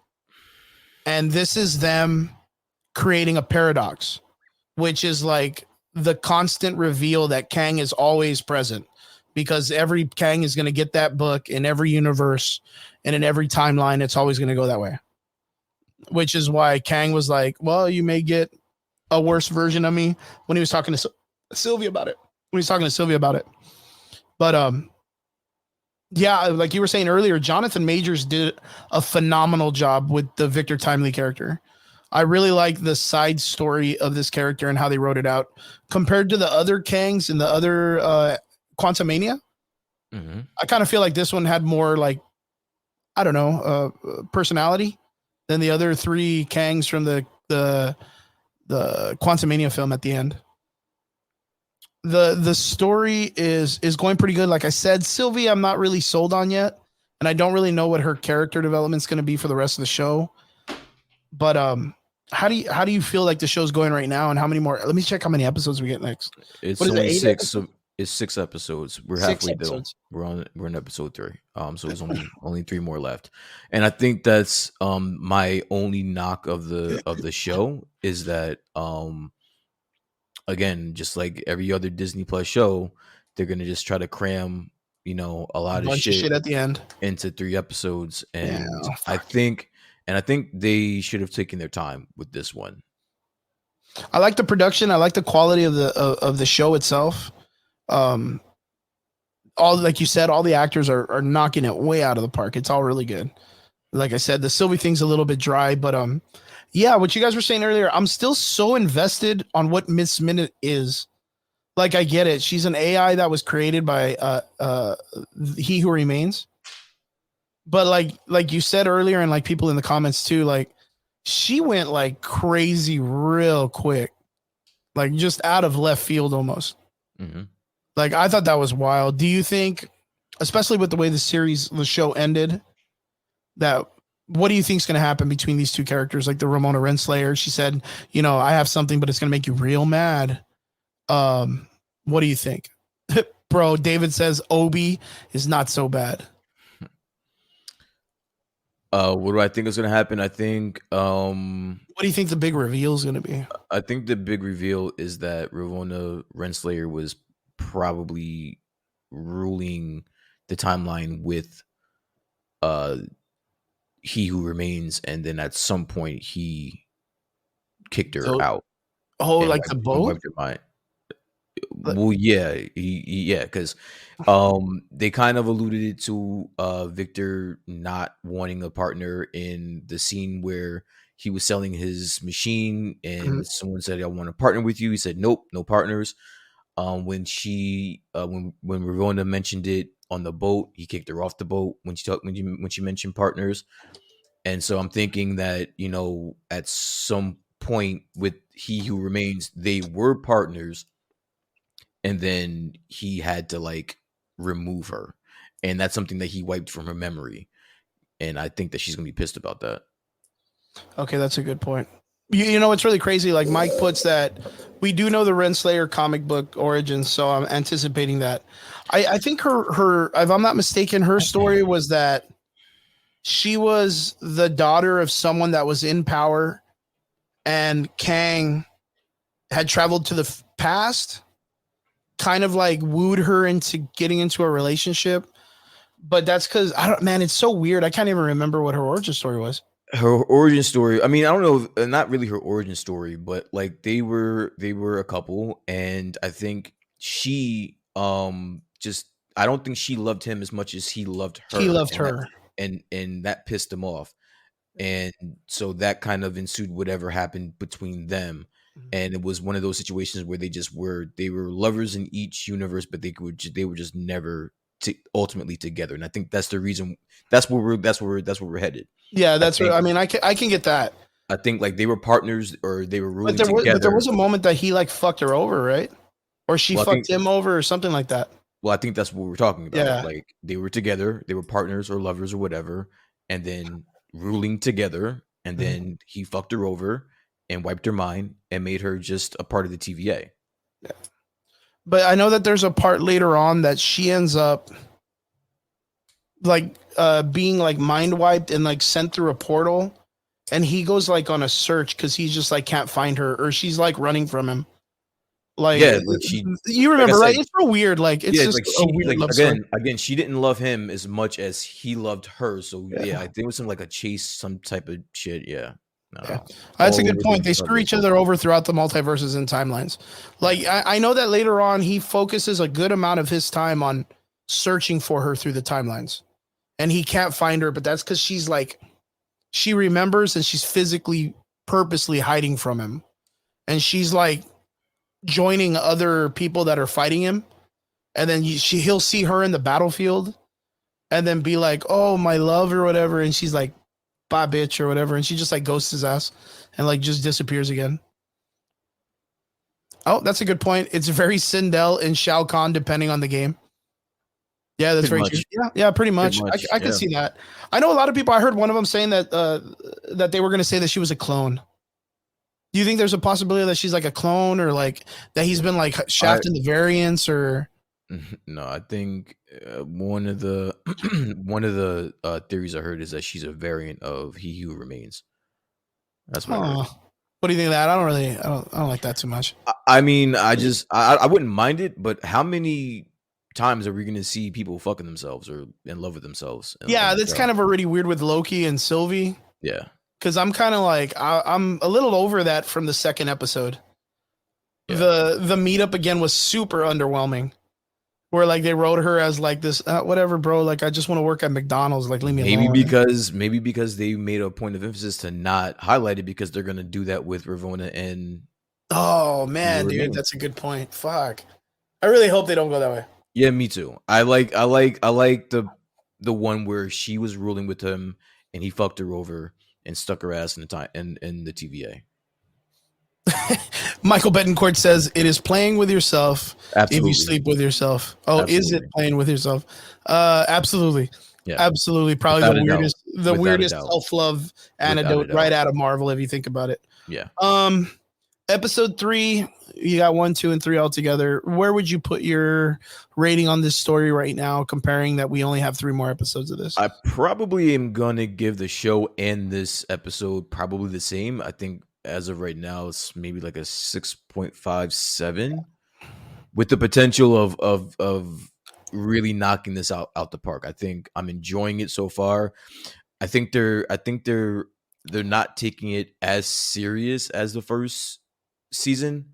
And this is them creating a paradox, which is like the constant reveal that Kang is always present because every Kang is going to get that book in every universe and in every timeline. It's always going to go that way, which is why Kang was like, well, you may get a worse version of me when he was talking to Sylvia about it. But yeah, like you were saying earlier, Jonathan Majors did a phenomenal job with the Victor Timely character. I really like the side story of this character and how they wrote it out compared to the other Kangs and the other Quantumania. Mm-hmm. I kind of feel like this one had more like, I don't know, personality than the other three Kangs from the Quantumania film at the end. The story is going pretty good. Like I said, Sylvie, I'm not really sold on yet, and I don't really know what her character development's going to be for the rest of the show. But how do you feel like the show's going right now, and how many more? Let me check how many episodes we get next. It's only 6. So it's 6 episodes. We're halfway done. We're on episode 3. So there's only 3 more left, and I think that's my only knock of the show is that again, just like every other Disney Plus show, they're gonna just try to cram a lot of shit at the end into 3 episodes, and I think they should have taken their time with this one. I like the production. I like the quality of the show itself. All, like you said, all the actors are knocking it way out of the park. It's all really good. Like I said, the Sylvie thing's a little bit dry, but yeah, what you guys were saying earlier, I'm still so invested on what Miss Minute is. Like, I get it. She's an AI that was created by He Who Remains. But like you said earlier, and like people in the comments too, like she went like crazy real quick, like just out of left field almost. Mm-hmm. Like I thought that was wild. Do you think, especially with the way the show ended, that what do you think is going to happen between these two characters, like the Ramona Renslayer? She said, I have something, but it's going to make you real mad. What do you think? Bro, David says Obi is not so bad. What do I think is going to happen? I think what do you think the big reveal is going to be? I think the big reveal is that Ramona Renslayer was probably ruling the timeline with He Who Remains, and then at some point he kicked her out. Oh, like the boat? Wiped her mind. Well, yeah, because they kind of alluded to Victor not wanting a partner in the scene where he was selling his machine, and someone said, "I want to partner with you." He said, "Nope, no partners." When Ravonna mentioned it on the boat, he kicked her off the boat when she mentioned partners. And so I'm thinking that, at some point with He Who Remains, they were partners, and then he had to remove her, and that's something that he wiped from her memory. And I think that she's gonna be pissed about that. Okay, that's a good point. It's really crazy. Like Mike puts that we do know the Renslayer comic book origins, so I'm anticipating that. I think her, if I'm not mistaken, her story was that she was the daughter of someone that was in power, and Kang had traveled to the past, kind of wooed her into getting into a relationship. But that's because it's so weird. I can't even remember what her origin story was. Her origin story, I mean, I don't know, not really her origin story, but they were a couple, and I think she I don't think she loved him as much as he loved her. He loved her. And that pissed him off. And so that kind of ensued whatever happened between them. And it was one of those situations where they were lovers in each universe, but they were just never ultimately together. And I think that's the reason. That's where we're headed. Yeah, that's what I mean. I can get that. I think they were partners, or they were ruling together. But there was a moment that he fucked her over, right? Or she fucked him over, or something like that. Well, I think that's what we're talking about. Yeah. They were together, they were partners or lovers or whatever, and then ruling together, and then he fucked her over and wiped her mind and made her just a part of the TVA. Yeah. But I know that there's a part later on that she ends up being mind wiped and sent through a portal, and he goes on a search because he's just can't find her, or she's running from him. You remember, right? It's so weird. It's just a weird love story. Again, she didn't love him as much as he loved her. So yeah, I think it was some a chase, some type of shit. Yeah. No, that's a good point. They screw each other over throughout the multiverses and timelines. I know that later on he focuses a good amount of his time on searching for her through the timelines, and he can't find her, but that's because she's she remembers, and she's physically, purposely hiding from him, and she's joining other people that are fighting him, and then he'll see her in the battlefield, and then be like, "Oh, my love," or whatever, and she's like, "Bye, bitch," or whatever, and she just ghosts his ass and just disappears again. Oh, that's a good point. It's very Sindel and Shao Kahn depending on the game. Yeah, that's very true. Yeah, pretty much. I can see that. I know a lot of people. I heard one of them saying that that they were going to say that she was a clone. Do you think there's a possibility that she's a clone, or that he's been shafted in the variants, or? No, I think one of the theories I heard is that she's a variant of He Who Remains. That's what I heard. What do you think of that? I don't like that too much. I mean, I wouldn't mind it, but how many times are we going to see people fucking themselves or in love with themselves? Yeah, that's kind of already weird with Loki and Sylvie. Yeah. Because I'm kind of I'm a little over that from the second episode. Yeah. The meetup again was super underwhelming, where they wrote her as this whatever, bro. I just want to work at McDonald's. Leave me alone. Maybe because they made a point of emphasis to not highlight it, because they're gonna do that with Ravonna and. Oh man, dude, that's a good point. Fuck, I really hope they don't go that way. Yeah, me too. I like the one where she was ruling with him and he fucked her over and stuck her ass in the TVA. Michael Betancourt says it is playing with yourself. Absolutely. If you sleep with yourself. Oh, absolutely. Is it playing with yourself? Absolutely. Yeah. Absolutely. Probably the weirdest. the without a weirdest doubt, self-love without antidote a right doubt. out of Marvel, if you think about it. Yeah. Episode 3, you got 1, 2, and 3 all together. Where would you put your rating on this story right now, comparing that we only have 3 more episodes of this? I probably am gonna give the show and this episode probably the same. I think as of right now, it's maybe like a 6.57, with the potential of really knocking this out the park. I think I'm enjoying it so far. I think they're not taking it as serious as the first season.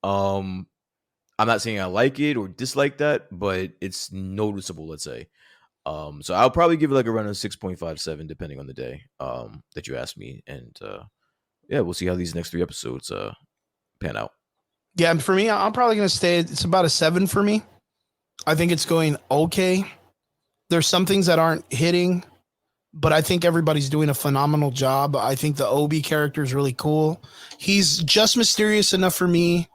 Um, I'm not saying I like it or dislike that, but it's noticeable, let's say. So I'll probably give it like around a 6.57, depending on the day that you ask me. And yeah, we'll see how these next 3 episodes pan out. Yeah, for me, I'm probably going to stay. It's about a 7 for me. I think it's going okay. There's some things that aren't hitting, but I think everybody's doing a phenomenal job. I think the Obi character is really cool. He's just mysterious enough for me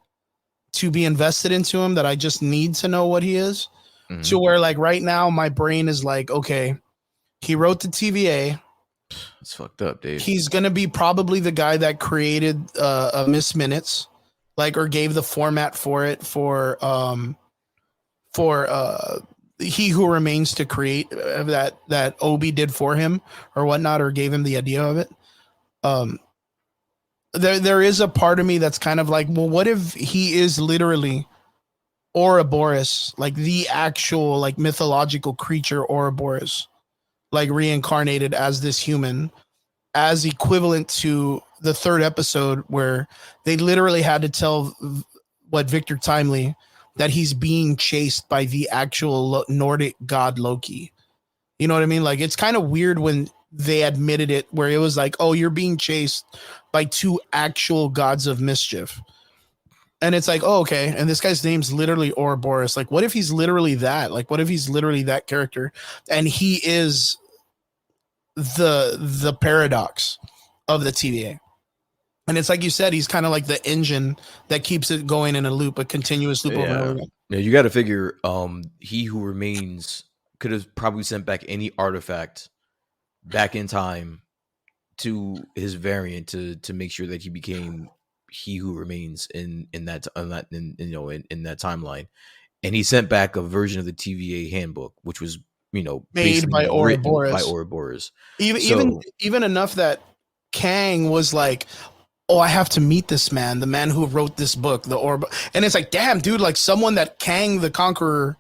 to be invested into him that I just need to know what he is. Mhm. To where, like, right now, my brain is like, okay, he wrote the TVA. It's fucked up, Dave. He's going to be probably the guy that created a Miss Minutes, like, or gave the format for it for He Who Remains to create that Obi did for him or whatnot, or gave him the idea of it. There is a part of me that's kind of like, well, what if he is literally Ouroboros, like the actual like mythological creature Ouroboros, like reincarnated as this human, as equivalent to the 3rd episode where they literally had to tell Victor Timely that he's being chased by the actual Nordic god Loki. You know what I mean? Like, it's kind of weird when they admitted it, where it was like, oh, you're being chased by 2 actual gods of mischief. And it's like, oh, okay. And this guy's name's literally Ouroboros. Like, what if he's literally that? Like, what if he's literally that character? And he is the paradox of the TVA. And it's like you said, he's kind of like the engine that keeps it going in a loop, a continuous loop over and over again. Yeah, you got to figure He Who Remains could have probably sent back any artifact back in time to his variant to make sure that he became He Who Remains in that timeline. And he sent back a version of the TVA handbook, which was Made by Ouroboros. Ouroboros. Even enough that Kang was like, oh, I have to meet this man, the man who wrote this book, and it's like, damn, dude, like someone that Kang the Conqueror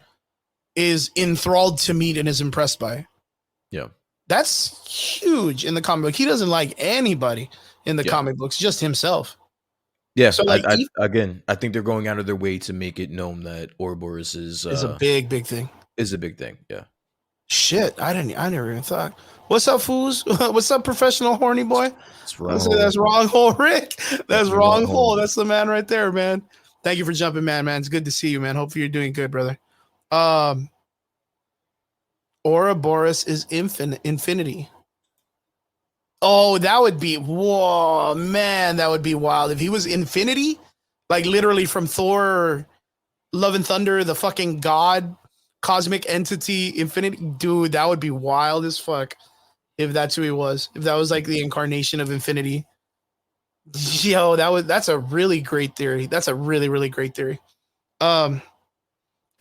is enthralled to meet and is impressed by. Yeah. That's huge in the comic book. He doesn't like anybody in the comic books, just himself. Yeah, so like, I think they're going out of their way to make it known that Ouroboros is a big thing. Is a big thing, yeah. Shit, I never even thought. What's up, fools? What's up, professional horny boy? That's wrong hole, Rick. That's wrong hole. That's the man right there, man. Thank you for jumping, man. It's good to see you, man. Hopefully you're doing good, brother. Ouroboros is infinity. Oh, that would be, whoa, man, that would be wild. If he was infinity, like literally from Thor, Love and Thunder, the fucking god, cosmic entity, infinity, dude, that would be wild as fuck. If that's who he was, if that was like the incarnation of infinity. Yo, that's a really great theory. That's a really, really great theory.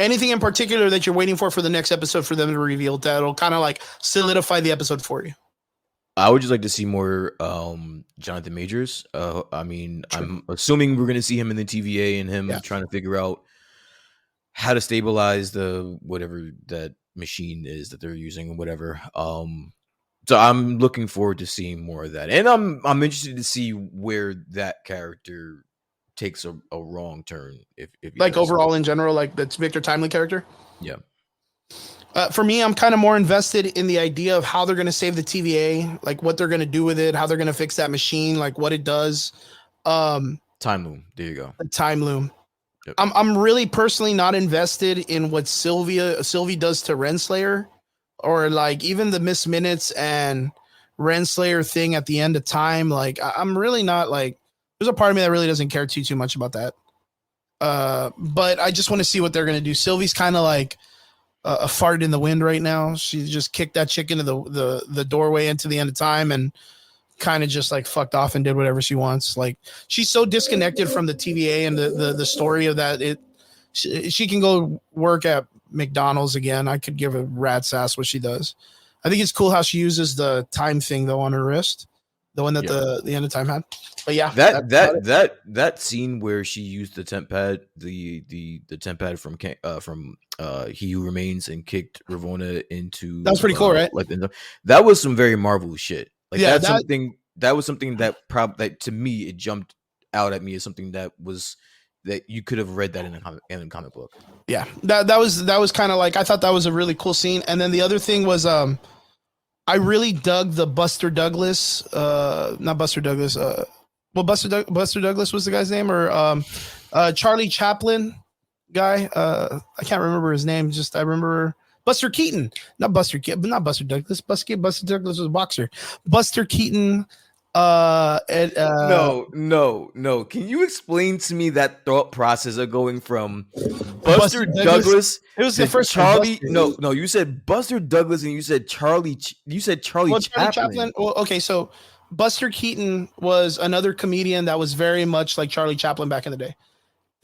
Anything in particular that you're waiting for the next episode for them to reveal that'll kind of like solidify the episode for you? I would just like to see more Jonathan Majors. I mean, true. I'm assuming we're going to see him in the TVA and him trying to figure out how to stabilize the whatever that machine is that they're using or whatever. So I'm looking forward to seeing more of that, and I'm interested to see where that character takes a wrong turn. If like overall in general, like that's Victor Timely character. Yeah. For me, I'm kind of more invested in the idea of how they're going to save the TVA, like what they're going to do with it, how they're going to fix that machine, like what it does. Time loom. There you go. Time loom. Yep. I'm really personally not invested in what Sylvie does to Renslayer, or like even the Miss Minutes and Renslayer thing at the end of time. Like I'm really not like. There's a part of me that really doesn't care too much about that. But I just want to see what they're going to do. Sylvie's kind of like a fart in the wind right now. She just kicked that chick into the doorway into the end of time and kind of just like fucked off and did whatever she wants. Like she's so disconnected from the TVA and the story of that. She can go work at McDonald's again. I could give a rat's ass what she does. I think it's cool how she uses the time thing though on her wrist, the one that the end of time had. But yeah, that scene where she used the temp pad, the temp pad from He Who Remains and kicked Ravonna into, that was pretty cool, right? Like that was some very Marvel shit. Like Yeah, that was something that to me it jumped out at me as something that you could have read that in a comic book. Yeah, that was kind of like, I thought that was a really cool scene. And then the other thing was I really dug the Buster Douglas, not Buster Douglas, Buster Douglas was the guy's name, or Charlie Chaplin guy. I can't remember his name. Just I remember Buster Keaton, not Buster Douglas. Buster Douglas was a boxer. Buster Keaton. No. Can you explain to me that thought process of going from Buster Douglas? It was the first Charlie. No, you said Buster Douglas and you said Charlie. You said Charlie Chaplin. Well, okay, so Buster Keaton was another comedian that was very much like Charlie Chaplin back in the day.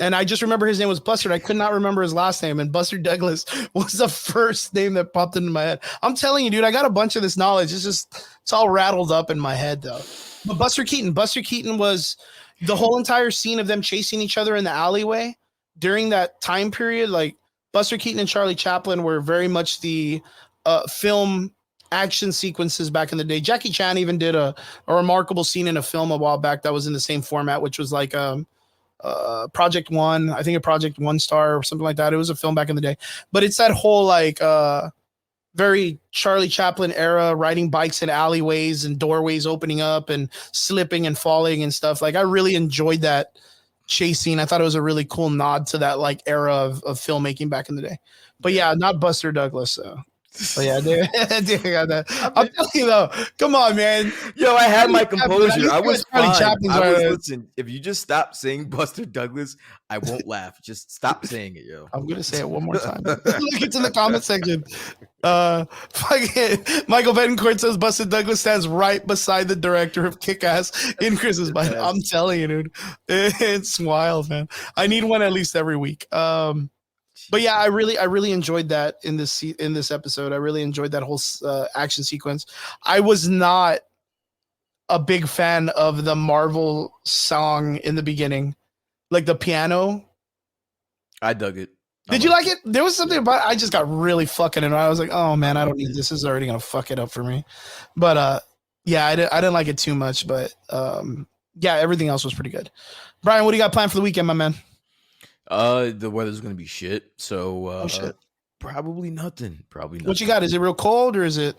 And I just remember his name was Buster. I could not remember his last name. And Buster Douglas was the first name that popped into my head. I'm telling you, dude, I got a bunch of this knowledge. It's all rattled up in my head, though. But Buster Keaton was the whole entire scene of them chasing each other in the alleyway during that time period. Like Buster Keaton and Charlie Chaplin were very much the film action sequences back in the day. Jackie Chan even did a remarkable scene in a film a while back that was in the same format, which was like Project One, I think a Project One Star or something like that. It was a film back in the day, but it's that whole like very Charlie Chaplin era, riding bikes in alleyways and doorways opening up and slipping and falling and stuff. Like I really enjoyed that chase scene. I thought it was a really cool nod to that like era of filmmaking back in the day. But yeah, not Buster Douglas. So. But yeah, dude, got that. I'm telling you though, come on, man. Yo, I had my composure. I was fine. Listen, if you just stop saying Buster Douglas, I won't laugh. Just stop saying it, yo. I'm gonna say it one more time. Look, it's in the comment section. Michael Betancourt says Buster Douglas stands right beside the director of Kick-Ass in Chris's mind. I'm telling you, dude, it's wild, man. I need one at least every week. But yeah, I really enjoyed that in this episode. I really enjoyed that whole action sequence. I was not a big fan of the Marvel song in the beginning, like the piano. I dug it. Did you like it? There was something about it. I just got really fucking annoyed. I was like, oh man, I don't need this. This is already gonna fuck it up for me. But yeah, I didn't like it too much. But yeah, everything else was pretty good. Brian, what do you got planned for the weekend, my man? The weather's gonna be shit. So shit. Probably nothing. What you got? Is it real cold or is it?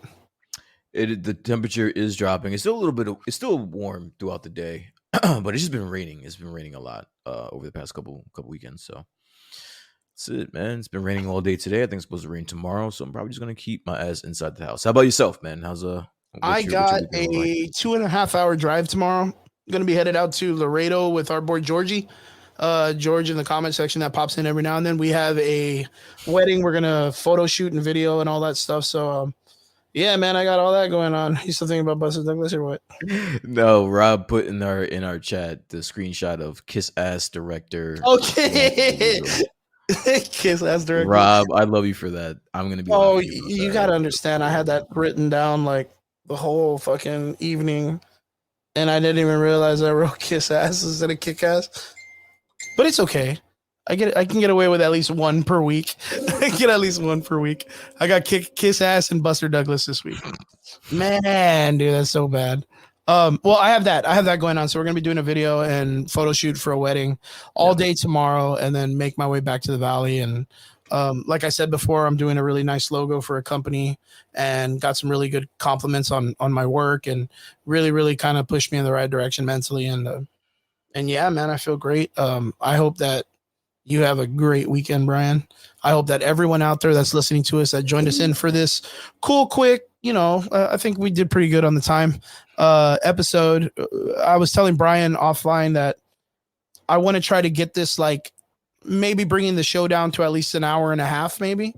The temperature is dropping. It's still it's still warm throughout the day, but it's just been raining. It's been raining a lot over the past couple weekends. So that's it, man. It's been raining all day today. I think it's supposed to rain tomorrow, so I'm probably just gonna keep my ass inside the house. How about yourself, man? I got a 2.5 hour drive tomorrow. I'm gonna be headed out to Laredo with our boy Georgie. George in the comment section that pops in every now and then. We have a wedding. We're gonna photo shoot and video and all that stuff. So yeah, man, I got all that going on. You still thinking about Buster Douglas or what? No, Rob put in our chat the screenshot of Kiss Ass Director. Okay. Kiss Ass Director. Rob, I love you for that. I'm gonna be. Oh, you gotta understand. I had that written down like the whole fucking evening, and I didn't even realize I wrote Kiss Ass instead of Kick Ass. But it's okay. I can get away with at least one per week. I get at least one per week. I got Kiss Ass and Buster Douglas this week. Man, dude, that's so bad. Well, I have that going on. So we're gonna be doing a video and photo shoot for a wedding all day tomorrow, and then make my way back to the valley. And like I said before, I'm doing a really nice logo for a company, and got some really good compliments on my work, and really kind of pushed me in the right direction mentally. And yeah, man, I feel great. I hope that you have a great weekend, Brian. I hope that everyone out there that's listening to us that joined us in for this cool, quick, I think we did pretty good on the time episode. I was telling Brian offline that I want to try to get this, like, maybe bringing the show down to at least an hour and a half, maybe.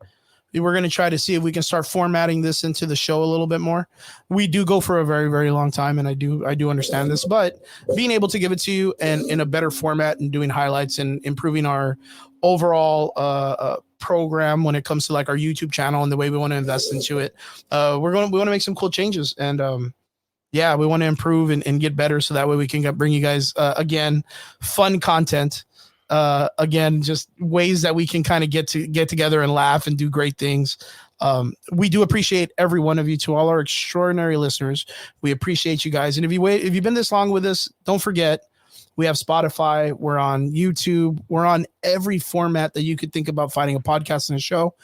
We're going to try to see if we can start formatting this into the show a little bit more. We do go for a very, very long time, and I do understand this, but being able to give it to you and in a better format and doing highlights and improving our overall program when it comes to like our YouTube channel and the way we want to invest into it. We want to make some cool changes, and yeah, we want to improve and get better so that way we can bring you guys again fun content. Again, just ways that we can kind of get together and laugh and do great things. We do appreciate every one of you. To all our extraordinary listeners, we appreciate you guys. And if you've been this long with us, don't forget, we have Spotify, we're on YouTube, we're on every format that you could think about finding a podcast and a show.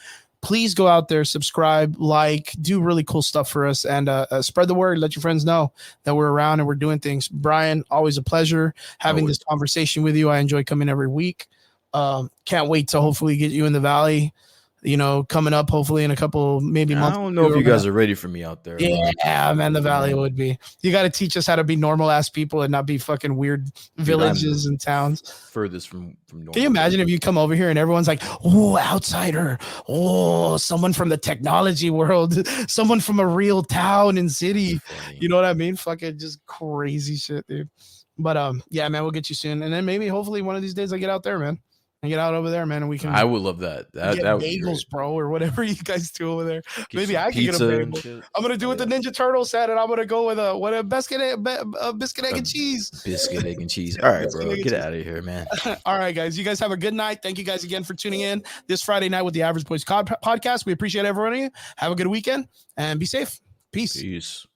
Please go out there, subscribe, like, do really cool stuff for us, and spread the word. Let your friends know that we're around and we're doing things. Brian, always a pleasure having this conversation with you. I enjoy coming every week. Can't wait to hopefully get you in the Valley, coming up hopefully in a couple, maybe months. I don't know if you guys are ready for me out there. Yeah, man, the Valley would be. You got to teach us how to be normal ass people and not be fucking weird villages and towns. Furthest from normal. Can you imagine if you come over here and everyone's like, oh, outsider, oh, someone from the technology world, someone from a real town and city. You know what I mean? Fucking just crazy shit, dude. But yeah, man, we'll get you soon, and then maybe hopefully one of these days I get out there, man. And get out over there, man, and we can. I would love that. That get would bagels, bro, or whatever you guys do over there. Maybe I can get a bagel. I'm gonna do what the Ninja Turtle said, and I'm gonna go with a biscuit, egg, and cheese. Biscuit, egg, and cheese. All right, bro, get out of here, man. All right, guys. You guys have a good night. Thank you guys again for tuning in this Friday night with the Average Boys podcast. We appreciate every one of you. Have a good weekend and be safe. Peace.